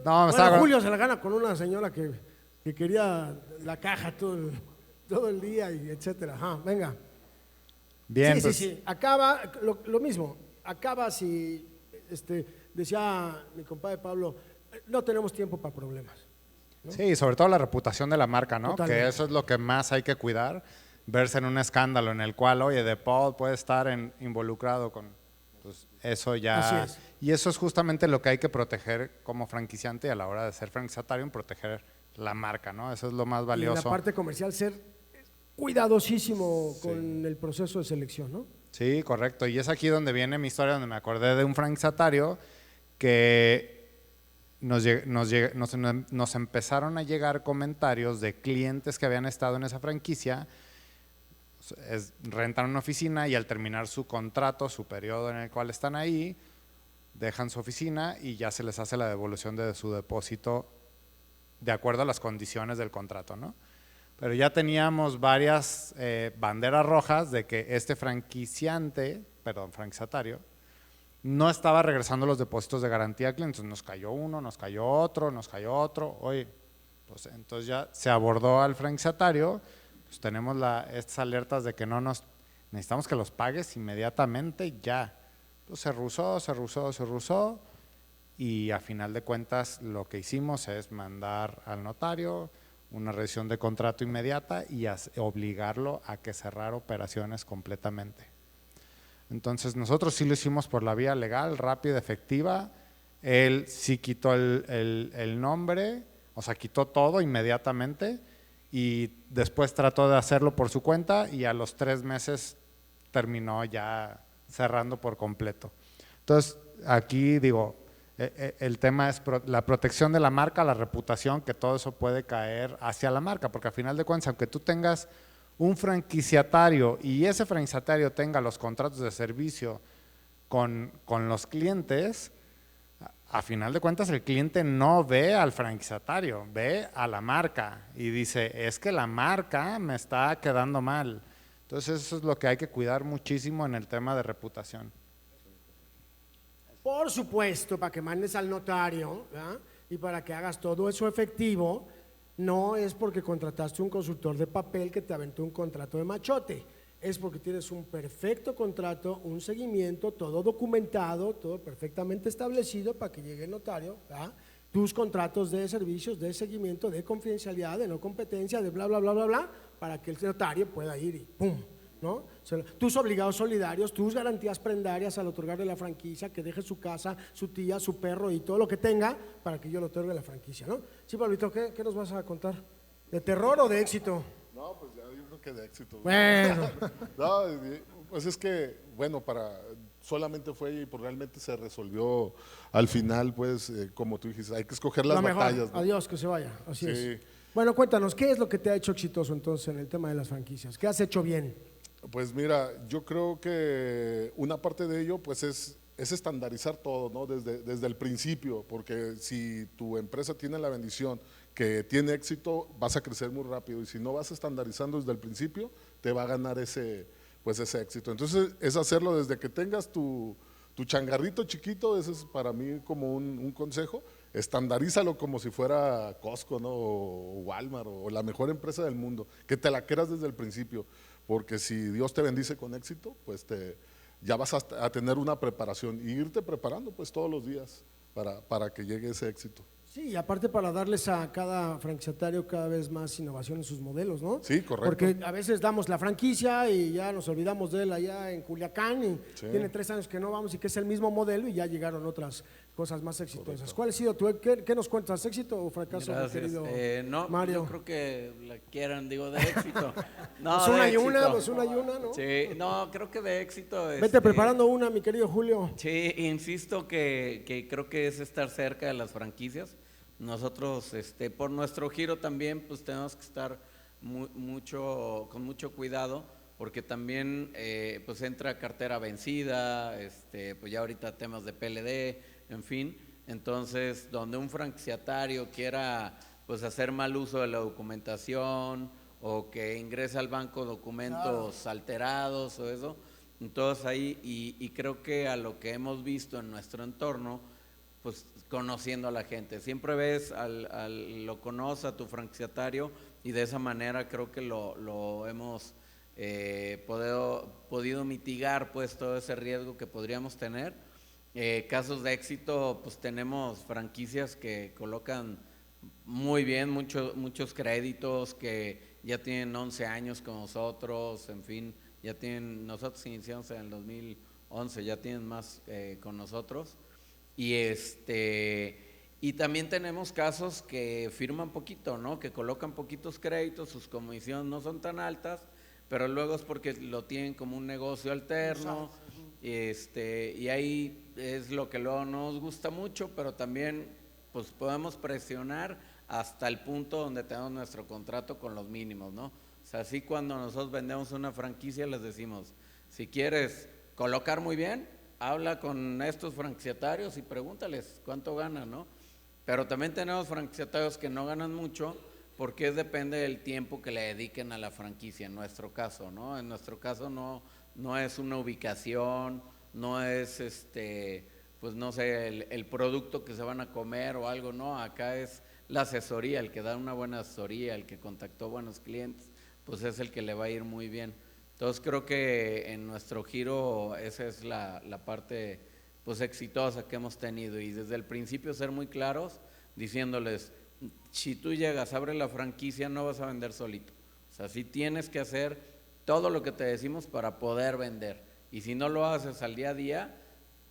Bueno, estaba- Julio se la gana con una señora que quería la caja todo el día y etcétera. Ajá, venga. Bien, Sí, pues, sí. Acaba, lo mismo, acaba si, decía mi compadre Pablo, no tenemos tiempo para problemas. ¿no? sí, sobre todo la reputación de la marca, ¿no? Totalmente. Que eso es lo que más hay que cuidar, verse en un escándalo en el cual, oye, De Paul puede estar involucrado con, pues eso ya. Así es. Y eso es justamente lo que hay que proteger como franquiciante y a la hora de ser franquiciatario, proteger la marca, ¿no? Eso es lo más Y en valioso. la parte comercial ser cuidadosísimo con el proceso de selección, ¿no? Sí, correcto. Y es aquí donde viene mi historia, donde me acordé de un franquiciatario que nos empezaron a llegar comentarios de clientes que habían estado en esa franquicia, rentan una oficina y al terminar su contrato, su periodo en el cual están ahí, dejan su oficina y ya se les hace la devolución de su depósito de acuerdo a las condiciones del contrato, ¿no? Pero ya teníamos varias banderas rojas de que este franquiciatario, no estaba regresando los depósitos de garantía al cliente. Entonces nos cayó uno, nos cayó otro. Oye, pues entonces ya se abordó al franquiciatario, pues tenemos estas alertas de que necesitamos que los pagues inmediatamente ya. Entonces se rusó y a final de cuentas lo que hicimos es mandar al notario una revisión de contrato inmediata y obligarlo a que cerrara operaciones completamente. Entonces nosotros sí lo hicimos por la vía legal, rápida, efectiva. Él sí quitó el nombre, o sea, quitó todo inmediatamente y después trató de hacerlo por su cuenta y a los 3 meses terminó ya cerrando por completo. Entonces aquí digo, el tema es la protección de la marca, la reputación, que todo eso puede caer hacia la marca, porque al final de cuentas, aunque tú tengas un franquiciatario y ese franquiciatario tenga los contratos de servicio con los clientes, a final de cuentas el cliente no ve al franquiciatario, ve a la marca y dice, es que la marca me está quedando mal. Entonces eso es lo que hay que cuidar muchísimo en el tema de reputación. Por supuesto, para que mandes al notario, ¿verdad? Y para que hagas todo eso efectivo, no es porque contrataste un consultor de papel que te aventó un contrato de machote, es porque tienes un perfecto contrato, un seguimiento, todo documentado, todo perfectamente establecido para que llegue el notario, ¿verdad? Tus contratos de servicios, de seguimiento, de confidencialidad, de no competencia, de bla, bla, bla, bla, bla, para que el notario pueda ir y ¡pum! ¿No? Tus obligados solidarios, tus garantías prendarias al otorgarle la franquicia, que deje su casa, su tía, su perro y todo lo que tenga para que yo le otorgue la franquicia, ¿no? Sí, Pablito, ¿qué nos vas a contar? ¿De terror o de éxito? No, pues ya yo creo que de éxito. Bueno. No, pues es que, bueno, solamente fue y pues realmente se resolvió al final, pues, como tú dijiste, hay que escoger las batallas, ¿no? Adiós, que se vaya, así Sí. es. Bueno, cuéntanos, ¿qué es lo que te ha hecho exitoso entonces en el tema de las franquicias? ¿Qué has hecho bien? Pues mira, yo creo que una parte de ello pues es estandarizar todo, ¿no? Desde el principio, porque si tu empresa tiene la bendición que tiene éxito, vas a crecer muy rápido y si no vas estandarizando desde el principio, te va a ganar ese éxito. Entonces es hacerlo desde que tengas tu changarrito chiquito, ese es para mí como un consejo, estandarízalo como si fuera Costco, ¿no? O Walmart o la mejor empresa del mundo, que te la creas desde el principio. Porque si Dios te bendice con éxito, pues ya vas a tener una preparación y irte preparando pues todos los días para que llegue ese éxito. Sí, y aparte para darles a cada franquiciatario cada vez más innovación en sus modelos, ¿no? Sí, correcto. Porque a veces damos la franquicia y ya nos olvidamos de él allá en Culiacán y Sí. tiene 3 años que no vamos y que es el mismo modelo y ya llegaron otras cosas más exitosas. ¿Cuál ha sido tu, qué nos cuentas, éxito o fracaso, mi Gracias. querido No, Mario? yo creo que la quieran, digo, de éxito. No, Pues de una y éxito. una, pues una y una, ¿no? Sí, no, creo que de éxito. Vete preparando una, mi querido Julio. Sí, insisto que creo que es estar cerca de las franquicias. Nosotros, por nuestro giro también, pues tenemos que estar con mucho cuidado, porque también pues entra cartera vencida, pues ya ahorita temas de PLD, en fin. Entonces, donde un franquiciatario quiera pues hacer mal uso de la documentación o que ingrese al banco documentos alterados o eso, entonces ahí, y creo que a lo que hemos visto en nuestro entorno, pues conociendo a la gente, siempre ves lo conoce a tu franquiciatario y de esa manera creo que lo hemos podido mitigar pues todo ese riesgo que podríamos tener. Casos de éxito, pues tenemos franquicias que colocan muy bien muchos créditos, que ya tienen 11 años con nosotros, en fin, nosotros iniciamos en el 2011, ya tienen más con nosotros. Y Y también tenemos casos que firman poquito, ¿no? Que colocan poquitos créditos, sus comisiones no son tan altas, pero luego es porque lo tienen como un negocio alterno, y ahí es lo que luego no nos gusta mucho, pero también pues podemos presionar hasta el punto donde tenemos nuestro contrato con los mínimos, ¿no? O sea, así cuando nosotros vendemos una franquicia les decimos, si quieres colocar muy bien, habla con estos franquiciatarios y pregúntales cuánto ganan, ¿no? Pero también tenemos franquiciatarios que no ganan mucho porque depende del tiempo que le dediquen a la franquicia, en nuestro caso, ¿no? En nuestro caso no es una ubicación, no es pues no sé, el producto que se van a comer o algo, no, acá es la asesoría, el que da una buena asesoría, el que contactó buenos clientes, pues es el que le va a ir muy bien. Entonces creo que en nuestro giro esa es la parte pues exitosa que hemos tenido, y desde el principio ser muy claros diciéndoles, si tú llegas, abres la franquicia, no vas a vender solito, o sea, sí tienes que hacer todo lo que te decimos para poder vender, y si no lo haces al día a día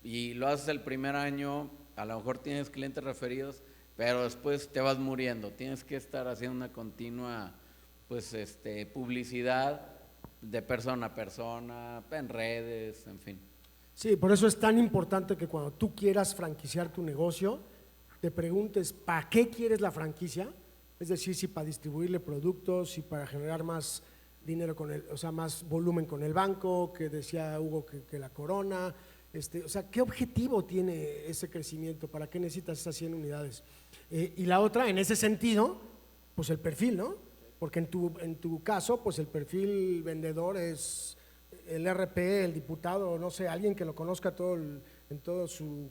y lo haces el primer año, a lo mejor tienes clientes referidos, pero después te vas muriendo, tienes que estar haciendo una continua pues publicidad de persona a persona, en redes, en fin. Sí, por eso es tan importante que cuando tú quieras franquiciar tu negocio, te preguntes ¿para qué quieres la franquicia? Es decir, si para distribuirle productos, si para generar más dinero con el, o sea, más volumen con el banco, que decía Hugo que la corona, o sea, ¿qué objetivo tiene ese crecimiento? ¿Para qué necesitas esas 100 unidades? Y la otra, en ese sentido, pues el perfil, ¿no? Porque en tu caso, pues el perfil vendedor es el RP, el diputado, no sé, alguien que lo conozca en toda su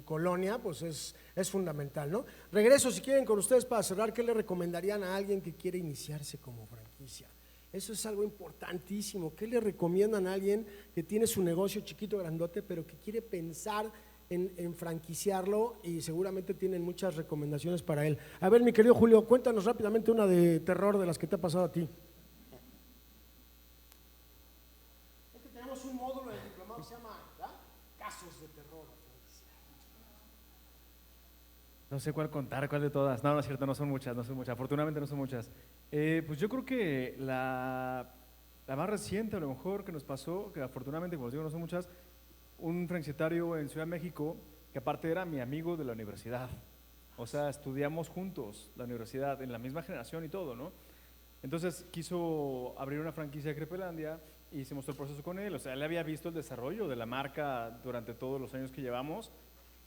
colonia, pues es fundamental, ¿no? Regreso, si quieren, con ustedes para cerrar, ¿qué le recomendarían a alguien que quiere iniciarse como franquicia? Eso es algo importantísimo. ¿Qué le recomiendan a alguien que tiene su negocio chiquito, grandote, pero que quiere pensar en franquiciarlo, y seguramente tienen muchas recomendaciones para él? A ver, mi querido Julio, cuéntanos rápidamente una de terror de las que te ha pasado a ti. Es que tenemos un módulo en el diplomado que se llama, ¿verdad?, Casos de Terror. No sé cuál contar, cuál de todas. No, no es cierto, no son muchas. Afortunadamente no son muchas. Pues yo creo que la más reciente, a lo mejor, que nos pasó, que afortunadamente, como os digo, no son muchas, un franquiciatario en Ciudad de México, que aparte era mi amigo de la universidad. O sea, estudiamos juntos la universidad, en la misma generación y todo, ¿no? Entonces quiso abrir una franquicia de Crepelandia y hicimos todo el proceso con él. O sea, él había visto el desarrollo de la marca durante todos los años que llevamos.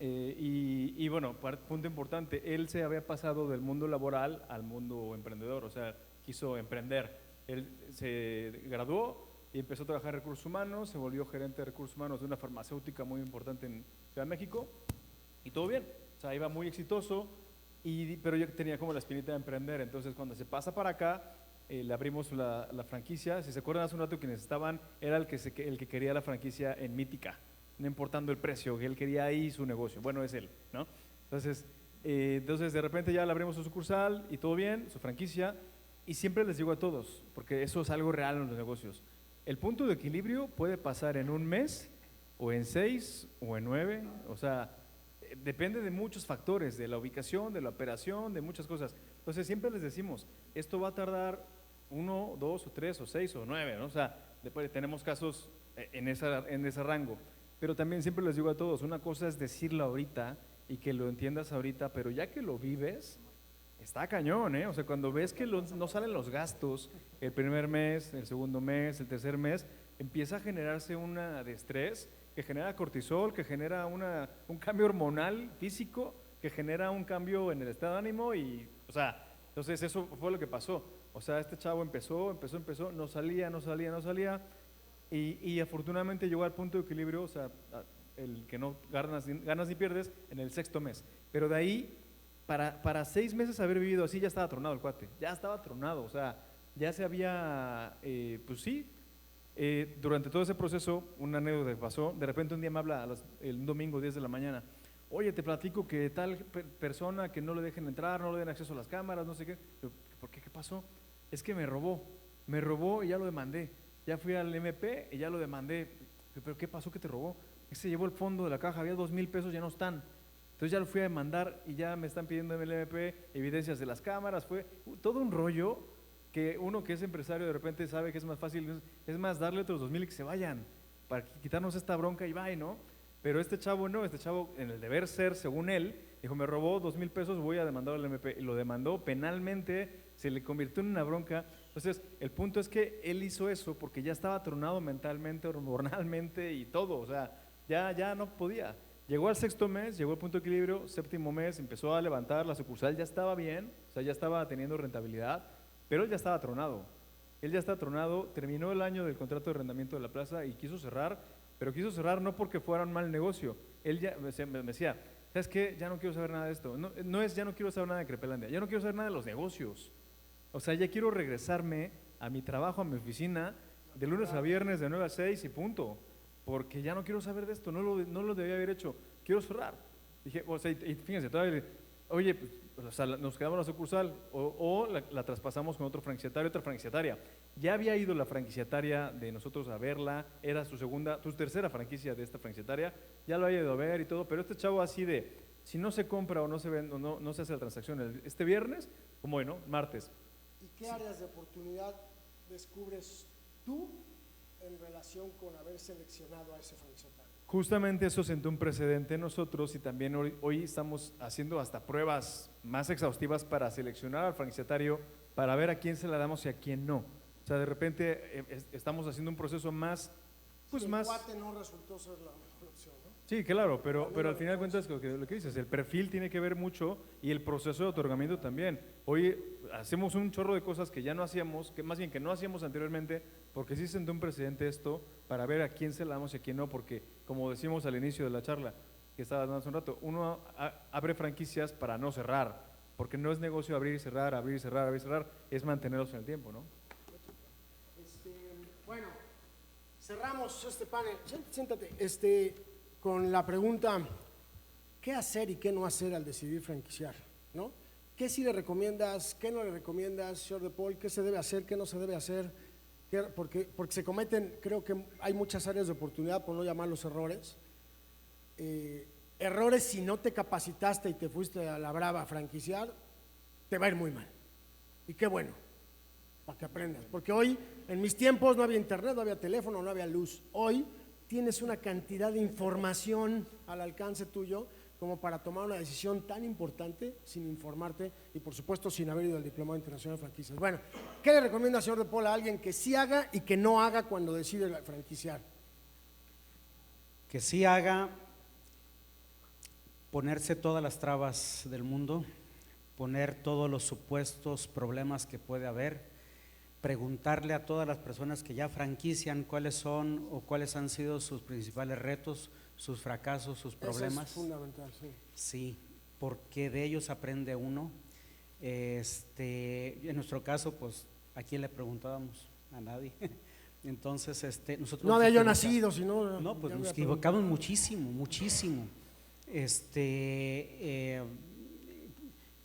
Y bueno, punto importante, él se había pasado del mundo laboral al mundo emprendedor, o sea, quiso emprender. Él se graduó y empezó a trabajar en recursos humanos, se volvió gerente de recursos humanos de una farmacéutica muy importante en Ciudad de México, y todo bien, o sea, iba muy exitoso, pero yo tenía como la espinita de emprender. Entonces cuando se pasa para acá, le abrimos la franquicia. Si se acuerdan hace un rato, quienes estaban, era el que quería la franquicia en Mítica, no importando el precio, que él quería ahí su negocio. Bueno, es él, ¿no? Entonces de repente ya le abrimos su sucursal y todo bien, su franquicia, y siempre les digo a todos, porque eso es algo real en los negocios, el punto de equilibrio puede pasar en un mes, o en 6, o en 9, o sea, depende de muchos factores, de la ubicación, de la operación, de muchas cosas. Entonces siempre les decimos, esto va a tardar 1, 2, o 3, o 6, o 9, ¿no? O sea, después tenemos casos en ese rango. Pero también siempre les digo a todos, una cosa es decirlo ahorita y que lo entiendas ahorita, pero ya que lo vives, está cañón, ¿eh? O sea, cuando ves que no salen los gastos el primer mes, el segundo mes, el tercer mes, empieza a generarse una de estrés que genera cortisol, que genera un cambio hormonal físico, que genera un cambio en el estado de ánimo y, o sea, entonces eso fue lo que pasó. O sea, este chavo empezó, no salía. Y afortunadamente llegó al punto de equilibrio, o sea, el que no ganas ni pierdes en el 6.º mes. Pero de ahí, para 6 meses haber vivido así, ya estaba tronado el cuate, ya estaba tronado, o sea, ya se había, pues sí, durante todo ese proceso, una anécdota que pasó, de repente un día me habla el domingo 10 de la mañana, oye, te platico que tal persona que no le dejen entrar, no le den acceso a las cámaras, no sé qué. ¿Por qué? ¿Qué pasó? Es que me robó y ya lo demandé. Ya fui al MP y ya lo demandé. ¿Pero qué pasó que te robó? Se llevó el fondo de la caja, había 2,000 pesos, ya no están. Entonces ya lo fui a demandar y ya me están pidiendo en el MP evidencias de las cámaras. Fue todo un rollo que uno que es empresario de repente sabe que es más fácil, es más darle otros 2,000 y que se vayan para quitarnos esta bronca y bye, ¿no? Pero este chavo no, este chavo en el deber ser, según él, dijo, me robó 2,000 pesos, voy a demandar al MP. Y lo demandó penalmente, se le convirtió en una bronca. Entonces, el punto es que él hizo eso porque ya estaba tronado mentalmente, hormonalmente y todo, o sea, ya no podía. Llegó al 6º mes, llegó al punto de equilibrio, 7º mes, empezó a levantar, la sucursal ya estaba bien, o sea, ya estaba teniendo rentabilidad, pero él ya estaba tronado. Él ya está tronado, terminó el año del contrato de arrendamiento de la plaza y quiso cerrar, pero quiso cerrar no porque fuera un mal negocio. Él ya me decía, ¿sabes qué? Ya no quiero saber nada de esto. No es ya no quiero saber nada de Crepelandia, ya no quiero saber nada de los negocios. O sea, ya quiero regresarme a mi trabajo, a mi oficina, de lunes a viernes, de 9 a 6 y punto. Porque ya no quiero saber de esto, no lo debía haber hecho, quiero cerrar. Dije, o sea, y fíjense, todavía, oye, pues, o sea, nos quedamos la sucursal o la traspasamos con otro franquiciatario, otra franquiciataria. Ya había ido la franquiciataria de nosotros a verla, era su tercera franquicia de esta franquiciataria, ya lo había ido a ver y todo, pero este chavo así de, si no se compra o no se vende, o no se hace la transacción este viernes, como hoy, ¿no? Martes. ¿Y qué áreas de oportunidad descubres tú en relación con haber seleccionado a ese franquiciatario? Justamente eso sentó un precedente en nosotros y también hoy estamos haciendo hasta pruebas más exhaustivas para seleccionar al franquiciatario, para ver a quién se la damos y a quién no. O sea, de repente estamos haciendo un proceso más, pues si más… el cuate no resultó ser la mejor opción, ¿no? Sí, claro, pero al final de cuentas lo que dices, el perfil tiene que ver mucho y el proceso de otorgamiento también. Hoy hacemos un chorro de cosas que ya no hacíamos, que más bien que no hacíamos anteriormente, porque sí sentó un precedente esto para ver a quién se la damos y a quién no, porque como decimos al inicio de la charla que estaba dando hace un rato, uno abre franquicias para no cerrar, porque no es negocio abrir y cerrar, abrir y cerrar, abrir y cerrar, es mantenerlos en el tiempo, ¿no? Bueno, cerramos este panel. Siéntate. Con la pregunta, ¿qué hacer y qué no hacer al decidir franquiciar? ¿No? ¿Qué sí le recomiendas, qué no le recomiendas, señor De Paul? ¿Qué se debe hacer, qué no se debe hacer? Porque se cometen, creo que hay muchas áreas de oportunidad, por no llamarlos errores. Errores si no te capacitaste y te fuiste a la brava a franquiciar, te va a ir muy mal. Y qué bueno, para que aprendas. Porque hoy, en mis tiempos, no había internet, no había teléfono, no había luz. Hoy tienes una cantidad de información al alcance tuyo como para tomar una decisión tan importante sin informarte y por supuesto sin haber ido al Diplomado Internacional de Franquicias. Bueno, ¿qué le recomienda, señor De Paul, a alguien que sí haga y que no haga cuando decide franquiciar? Que sí haga, ponerse todas las trabas del mundo, poner todos los supuestos problemas que puede haber, preguntarle a todas las personas que ya franquician cuáles son o cuáles han sido sus principales retos, sus fracasos, sus problemas. Eso es fundamental, sí. Sí, porque de ellos aprende uno. En nuestro caso, pues, ¿a quién le preguntábamos? A nadie. Entonces, nosotros… No había yo nacido, sino… No, pues nos equivocamos muchísimo, muchísimo.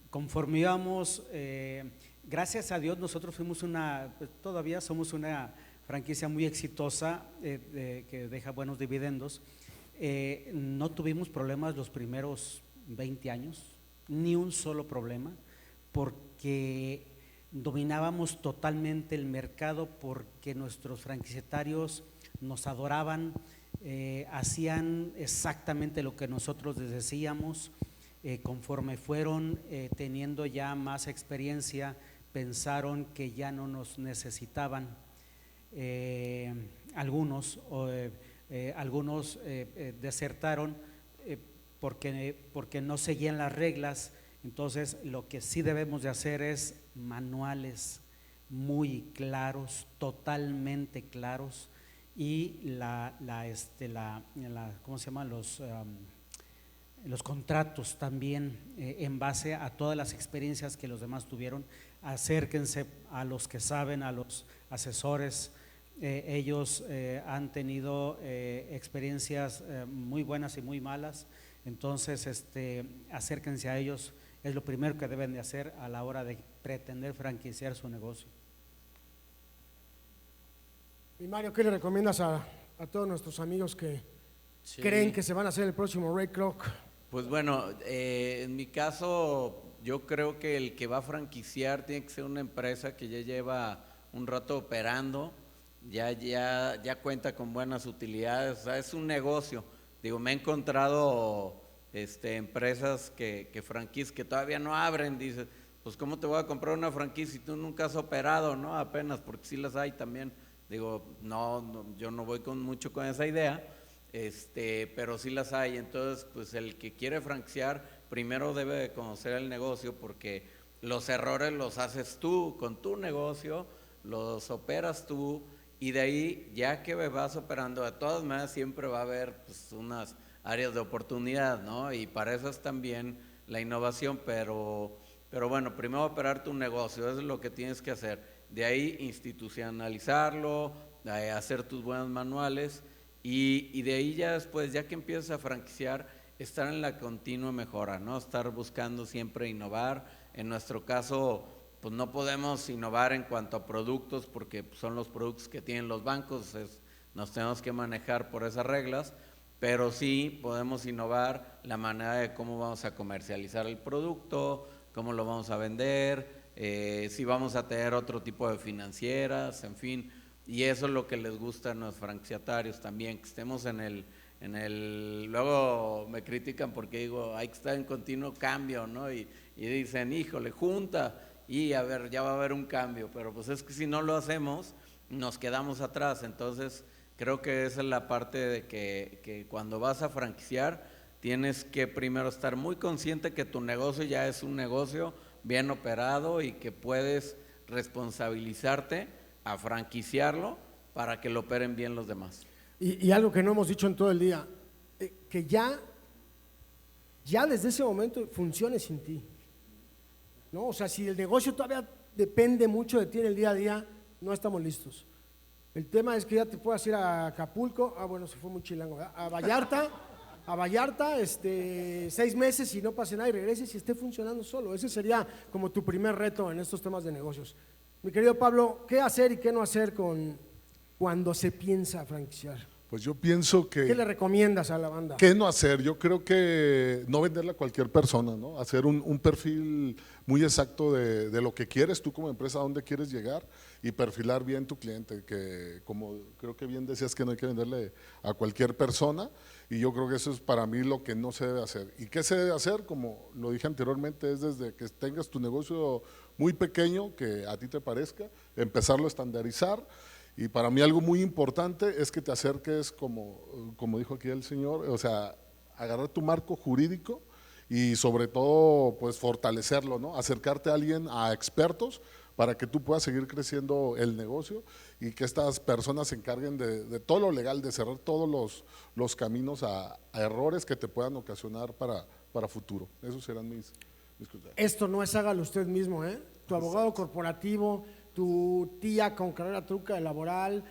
Conforme íbamos… gracias a Dios nosotros fuimos todavía somos una franquicia muy exitosa que deja buenos dividendos. No tuvimos problemas los primeros 20 años, ni un solo problema, porque dominábamos totalmente el mercado, porque nuestros franquiciatarios nos adoraban, hacían exactamente lo que nosotros les decíamos. Conforme fueron teniendo ya más experiencia, pensaron que ya no nos necesitaban. Algunos desertaron porque no seguían las reglas. Entonces lo que sí debemos de hacer es manuales muy claros, totalmente claros, y ¿cómo se llama? Los contratos también, en base a todas las experiencias que los demás tuvieron. Acérquense a los que saben, a los asesores. Ellos han tenido experiencias muy buenas y muy malas. Entonces, acérquense a ellos. Es lo primero que deben de hacer a la hora de pretender franquiciar su negocio. Y Mario, ¿qué le recomiendas a todos nuestros amigos que Sí. creen que se van a hacer el próximo Ray Kroc? Pues bueno, en mi caso, yo creo que el que va a franquiciar tiene que ser una empresa que ya lleva un rato operando, ya cuenta con buenas utilidades, o sea, es un negocio. Digo, me he encontrado empresas que franquician, que todavía no abren, dices, pues ¿cómo te voy a comprar una franquicia si tú nunca has operado, no? Apenas, porque sí las hay también. Digo, no, yo no voy mucho con esa idea, pero sí las hay. Entonces, pues el que quiere franquiciar primero debe de conocer el negocio, porque los errores los haces tú con tu negocio, los operas tú, y de ahí, ya que vas operando, de todas maneras siempre va a haber pues unas áreas de oportunidad, ¿no? Y para eso es también la innovación, pero bueno, primero operar tu negocio, eso es lo que tienes que hacer. De ahí institucionalizarlo, hacer tus buenos manuales, y de ahí ya después, ya que empiezas a franquiciar, estar en la continua mejora, ¿no? Estar buscando siempre innovar. En nuestro caso, pues no podemos innovar en cuanto a productos, porque son los productos que tienen los bancos, nos tenemos que manejar por esas reglas, pero sí podemos innovar la manera de cómo vamos a comercializar el producto, cómo lo vamos a vender, si vamos a tener otro tipo de financieras, en fin, y eso es lo que les gusta a los franquiciatarios también, que estemos luego me critican porque digo, hay que estar en continuo cambio, ¿no? Y dicen, híjole, junta, y a ver, ya va a haber un cambio, pero pues es que si no lo hacemos, nos quedamos atrás. Entonces, creo que esa es la parte de que cuando vas a franquiciar, tienes que primero estar muy consciente que tu negocio ya es un negocio bien operado y que puedes responsabilizarte a franquiciarlo para que lo operen bien los demás. Y algo que no hemos dicho en todo el día, que ya desde ese momento funcione sin ti, ¿no? O sea, si el negocio todavía depende mucho de ti en el día a día, no estamos listos. El tema es que ya te puedas ir a Acapulco, bueno, se fue muy chilango, ¿verdad? A Vallarta, 6 meses y no pase nada y regreses y esté funcionando solo. Ese sería como tu primer reto en estos temas de negocios. Mi querido Pablo, ¿qué hacer y qué no hacer cuando se piensa franquiciar? Pues yo pienso que… ¿Qué le recomiendas a la banda? ¿Qué no hacer? Yo creo que no venderle a cualquier persona, ¿no? Hacer un perfil muy exacto de lo que quieres tú como empresa, a dónde quieres llegar, y perfilar bien tu cliente, que como creo que bien decías que no hay que venderle a cualquier persona, y yo creo que eso es para mí lo que no se debe hacer. ¿Y qué se debe hacer? Como lo dije anteriormente, es desde que tengas tu negocio muy pequeño, que a ti te parezca, empezarlo a estandarizar. Y para mí algo muy importante es que te acerques, como dijo aquí el señor, o sea, agarrar tu marco jurídico y sobre todo pues fortalecerlo, ¿no? Acercarte a alguien, a expertos, para que tú puedas seguir creciendo el negocio y que estas personas se encarguen de todo lo legal, de cerrar todos los caminos a errores que te puedan ocasionar para futuro. Esos serán mis comentarios. Esto no es hágalo usted mismo, ¿eh? Tu abogado corporativo, tu tía con carrera truca laboral,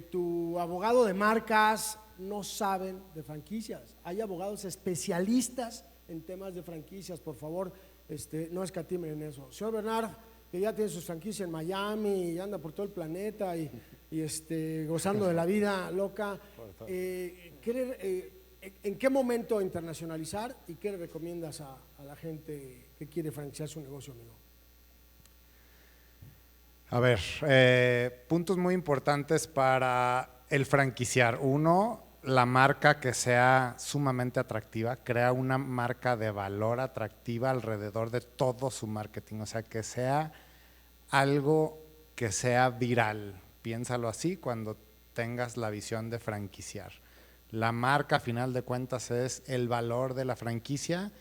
tu abogado de marcas, no saben de franquicias. Hay abogados especialistas en temas de franquicias, por favor, no escatimen en eso. Señor Bernard, que ya tiene sus franquicias en Miami y anda por todo el planeta y gozando de la vida loca, ¿en qué momento internacionalizar y qué le recomiendas a la gente que quiere franquiciar su negocio, amigo? A ver, puntos muy importantes para el franquiciar. Uno, la marca que sea sumamente atractiva, crea una marca de valor atractiva alrededor de todo su marketing, o sea, que sea algo que sea viral. Piénsalo así cuando tengas la visión de franquiciar. La marca, a final de cuentas, es el valor de la franquicia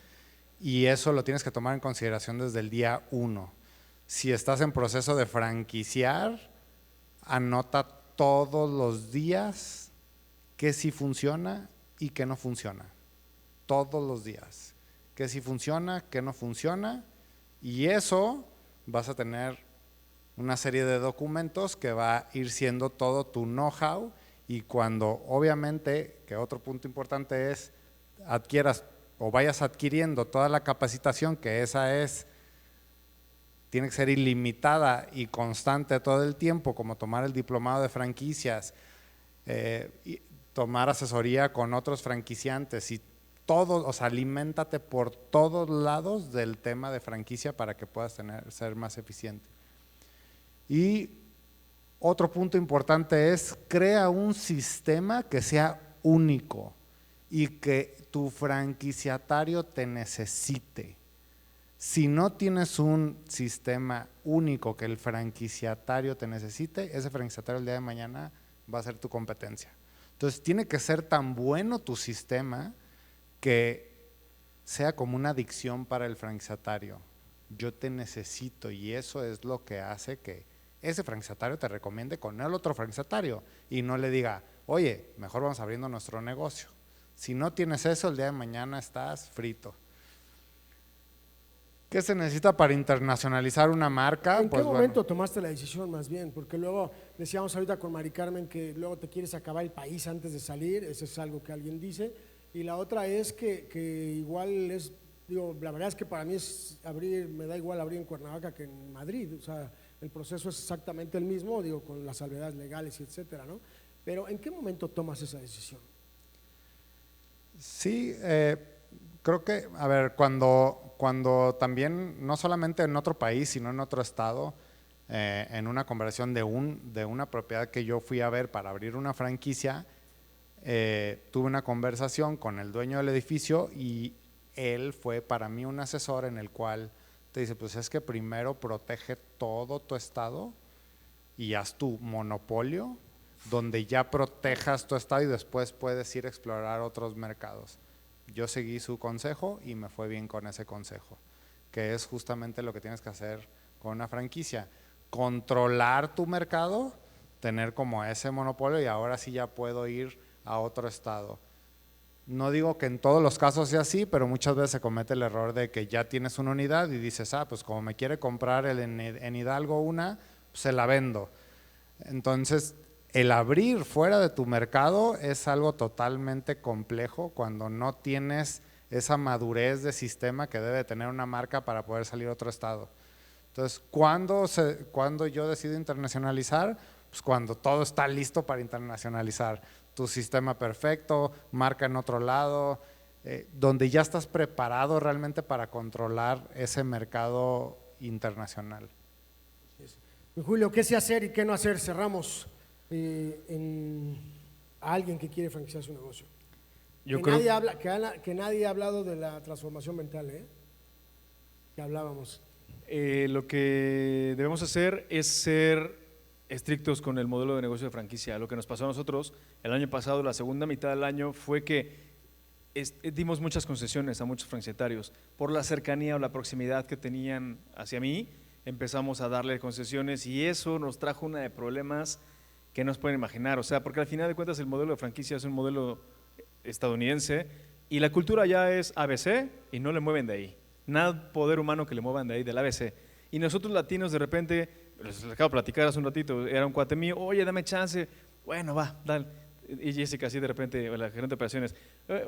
y eso lo tienes que tomar en consideración desde el día 1. Si estás en proceso de franquiciar, anota todos los días qué sí funciona y qué no funciona. Todos los días. Qué sí funciona, qué no funciona. Y eso vas a tener una serie de documentos que va a ir siendo todo tu know-how. Y cuando obviamente, que otro punto importante es, adquieras o vayas adquiriendo toda la capacitación, que esa tiene que ser ilimitada y constante todo el tiempo, como tomar el diplomado de franquicias, y tomar asesoría con otros franquiciantes y todo, o sea, aliméntate por todos lados del tema de franquicia para que puedas ser más eficiente. Y otro punto importante es, crea un sistema que sea único y que tu franquiciatario te necesite. Si no tienes un sistema único que el franquiciatario te necesite, ese franquiciatario el día de mañana va a ser tu competencia. Entonces tiene que ser tan bueno tu sistema que sea como una adicción para el franquiciatario. Yo te necesito, y eso es lo que hace que ese franquiciatario te recomiende con el otro franquiciatario y no le diga, oye, mejor vamos abriendo nuestro negocio. Si no tienes eso, el día de mañana estás frito. ¿Qué se necesita para internacionalizar una marca? ¿En qué momento tomaste la decisión más bien? Porque luego decíamos ahorita con Mari Carmen que luego te quieres acabar el país antes de salir, eso es algo que alguien dice, y la otra es que igual es, digo, la verdad es que para mí es abrir, me da igual abrir en Cuernavaca que en Madrid, o sea, el proceso es exactamente el mismo, digo, con las salvedades legales y etcétera, ¿no? Pero ¿en qué momento tomas esa decisión? Sí, creo que, a ver, cuando también, no solamente en otro país, sino en otro estado, en una conversión de una propiedad que yo fui a ver para abrir una franquicia, tuve una conversación con el dueño del edificio y él fue para mí un asesor en el cual te dice, pues es que primero protege todo tu estado y haz tu monopolio, donde ya protejas tu estado y después puedes ir a explorar otros mercados. Yo seguí su consejo y me fue bien con ese consejo, que es justamente lo que tienes que hacer con una franquicia. Controlar tu mercado, tener como ese monopolio y ahora sí ya puedo ir a otro estado. No digo que en todos los casos sea así, pero muchas veces se comete el error de que ya tienes una unidad y dices, pues como me quiere comprar en Hidalgo una, pues se la vendo. Entonces, el abrir fuera de tu mercado es algo totalmente complejo cuando no tienes esa madurez de sistema que debe tener una marca para poder salir a otro estado. Entonces, ¿cuándo yo decido internacionalizar? Pues cuando todo está listo para internacionalizar. Tu sistema perfecto, marca en otro lado, donde ya estás preparado realmente para controlar ese mercado internacional. Julio, ¿qué sé hacer y qué no hacer? Cerramos a alguien que quiere franquiciar su negocio. Nadie ha hablado de la transformación mental, que hablábamos. Lo que debemos hacer es ser estrictos con el modelo de negocio de franquicia. Lo que nos pasó a nosotros el año pasado, la segunda mitad del año, fue que dimos muchas concesiones a muchos franquiciatarios. Por la cercanía o la proximidad que tenían hacia mí, empezamos a darle concesiones y eso nos trajo una de problemas que no se pueden imaginar. O sea, porque al final de cuentas el modelo de franquicia es un modelo estadounidense y la cultura ya es ABC y no le mueven de ahí. Nada poder humano que le muevan de ahí, del ABC. Y nosotros latinos de repente, les acabo de platicar hace un ratito, era un cuate mío, oye, dame chance, bueno, va, dale. Y Jessica así de repente, la gerente de operaciones,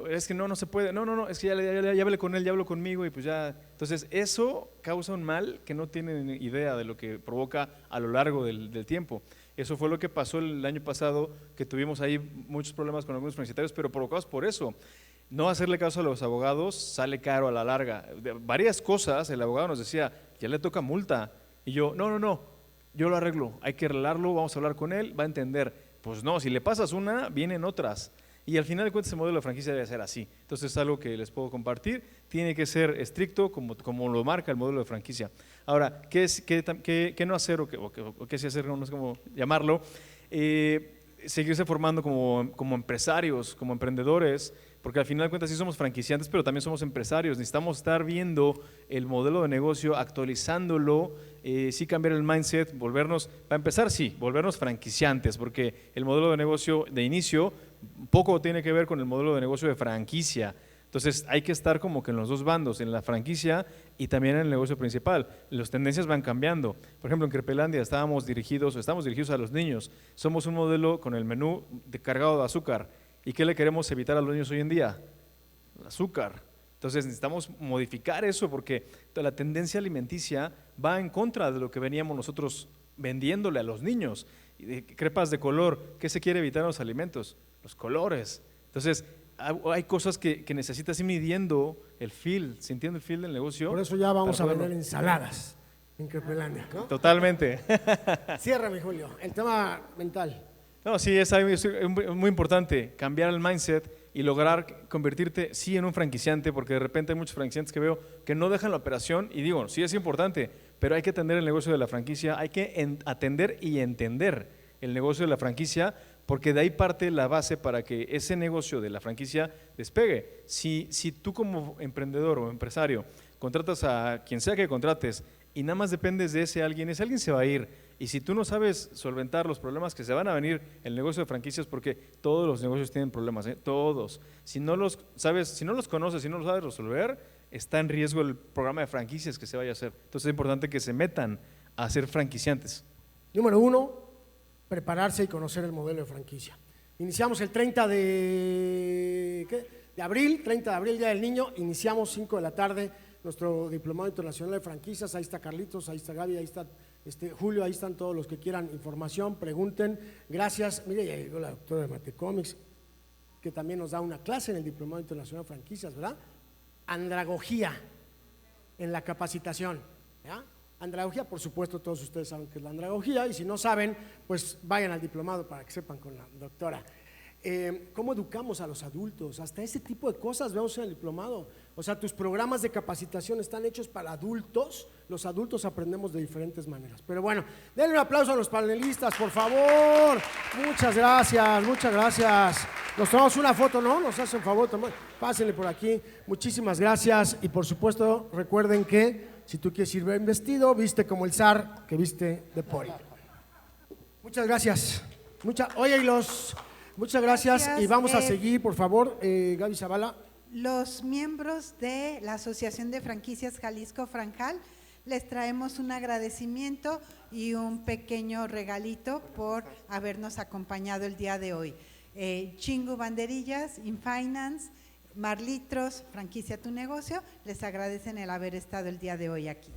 es que no se puede, no, es que ya hablé con él, ya habló conmigo y pues ya. Entonces eso causa un mal que no tienen idea de lo que provoca a lo largo del tiempo. Eso fue lo que pasó el año pasado, que tuvimos ahí muchos problemas con algunos franquiciatarios, pero provocados por eso. No hacerle caso a los abogados sale caro a la larga. De varias cosas, el abogado nos decía, ya le toca multa. Y yo, no, yo lo arreglo, hay que arreglarlo, vamos a hablar con él, va a entender. Pues no, si le pasas una, vienen otras. Y al final de cuentas el modelo de franquicia debe ser así. Entonces es algo que les puedo compartir, tiene que ser estricto como lo marca el modelo de franquicia. Ahora, ¿qué no hacer o qué sí hacer, no sé cómo llamarlo? Seguirse formando como empresarios, como emprendedores, porque al final de cuentas sí somos franquiciantes, pero también somos empresarios. Necesitamos estar viendo el modelo de negocio, actualizándolo, sí cambiar el mindset, para empezar volvernos franquiciantes, porque el modelo de negocio de inicio poco tiene que ver con el modelo de negocio de franquicia. Entonces hay que estar como que en los dos bandos, en la franquicia y también en el negocio principal. Las tendencias van cambiando. Por ejemplo, en Crepelandia estamos dirigidos a los niños. Somos un modelo con el menú cargado de azúcar. ¿Y qué le queremos evitar a los niños hoy en día? El azúcar. Entonces necesitamos modificar eso porque la tendencia alimenticia va en contra de lo que veníamos nosotros vendiéndole a los niños. Crepas de color, ¿qué se quiere evitar en los alimentos? Los colores. Entonces hay cosas que necesitas ir midiendo el feel, sintiendo el feel del negocio. Por eso ya vamos a para vender poderlo- ensaladas en Crepelandia, ¿no? Totalmente. Cierra, mi Julio, el tema mental. No, sí, es algo muy importante, cambiar el mindset y lograr convertirte, sí, en un franquiciante, porque de repente hay muchos franquiciantes que veo que no dejan la operación y digo, sí es importante, pero hay que atender el negocio de la franquicia, hay que atender y entender el negocio de la franquicia, porque de ahí parte la base para que ese negocio de la franquicia despegue. Si tú como emprendedor o empresario contratas a quien sea que contrates y nada más dependes de ese alguien se va a ir. Y si tú no sabes solventar los problemas que se van a venir en el negocio de franquicias, porque todos los negocios tienen problemas, todos. Si no los sabes, si no los conoces, si no los sabes resolver, está en riesgo el programa de franquicias que se vaya a hacer. Entonces es importante que se metan a ser franquiciantes. Número 1, prepararse y conocer el modelo de franquicia. Iniciamos el 30 de abril, 30 de abril, Día del Niño, iniciamos 5 de la tarde nuestro Diplomado Internacional de Franquicias. Ahí está Carlitos, ahí está Gaby, ahí está Julio, ahí están todos los que quieran información, pregunten. Gracias. Mire, ya llegó la doctora de Matecomics, que también nos da una clase en el Diplomado Internacional de Franquicias, ¿verdad? Andragogía en la capacitación, ¿ya? Andragogía, por supuesto, todos ustedes saben que es la andragogía, y si no saben, pues vayan al diplomado para que sepan con la doctora. ¿Cómo educamos a los adultos? Hasta ese tipo de cosas vemos en el diplomado. O sea, tus programas de capacitación están hechos para adultos. Los adultos aprendemos de diferentes maneras. Pero bueno, denle un aplauso a los panelistas, por favor. Muchas gracias, muchas gracias. Nos tomamos una foto, ¿no? Nos hacen favor, pásenle por aquí. Muchísimas gracias. Y por supuesto, recuerden que si tú quieres ir bien vestido, viste como el zar que viste de Paul. Muchas gracias. Muchas gracias, y vamos a seguir, por favor, Gaby Zavala. Los miembros de la Asociación de Franquicias Jalisco Franjal les traemos un agradecimiento y un pequeño regalito por habernos acompañado el día de hoy. Chingu Banderillas, InFinance, Marlitros, Franquicia Tu Negocio, les agradecen el haber estado el día de hoy aquí.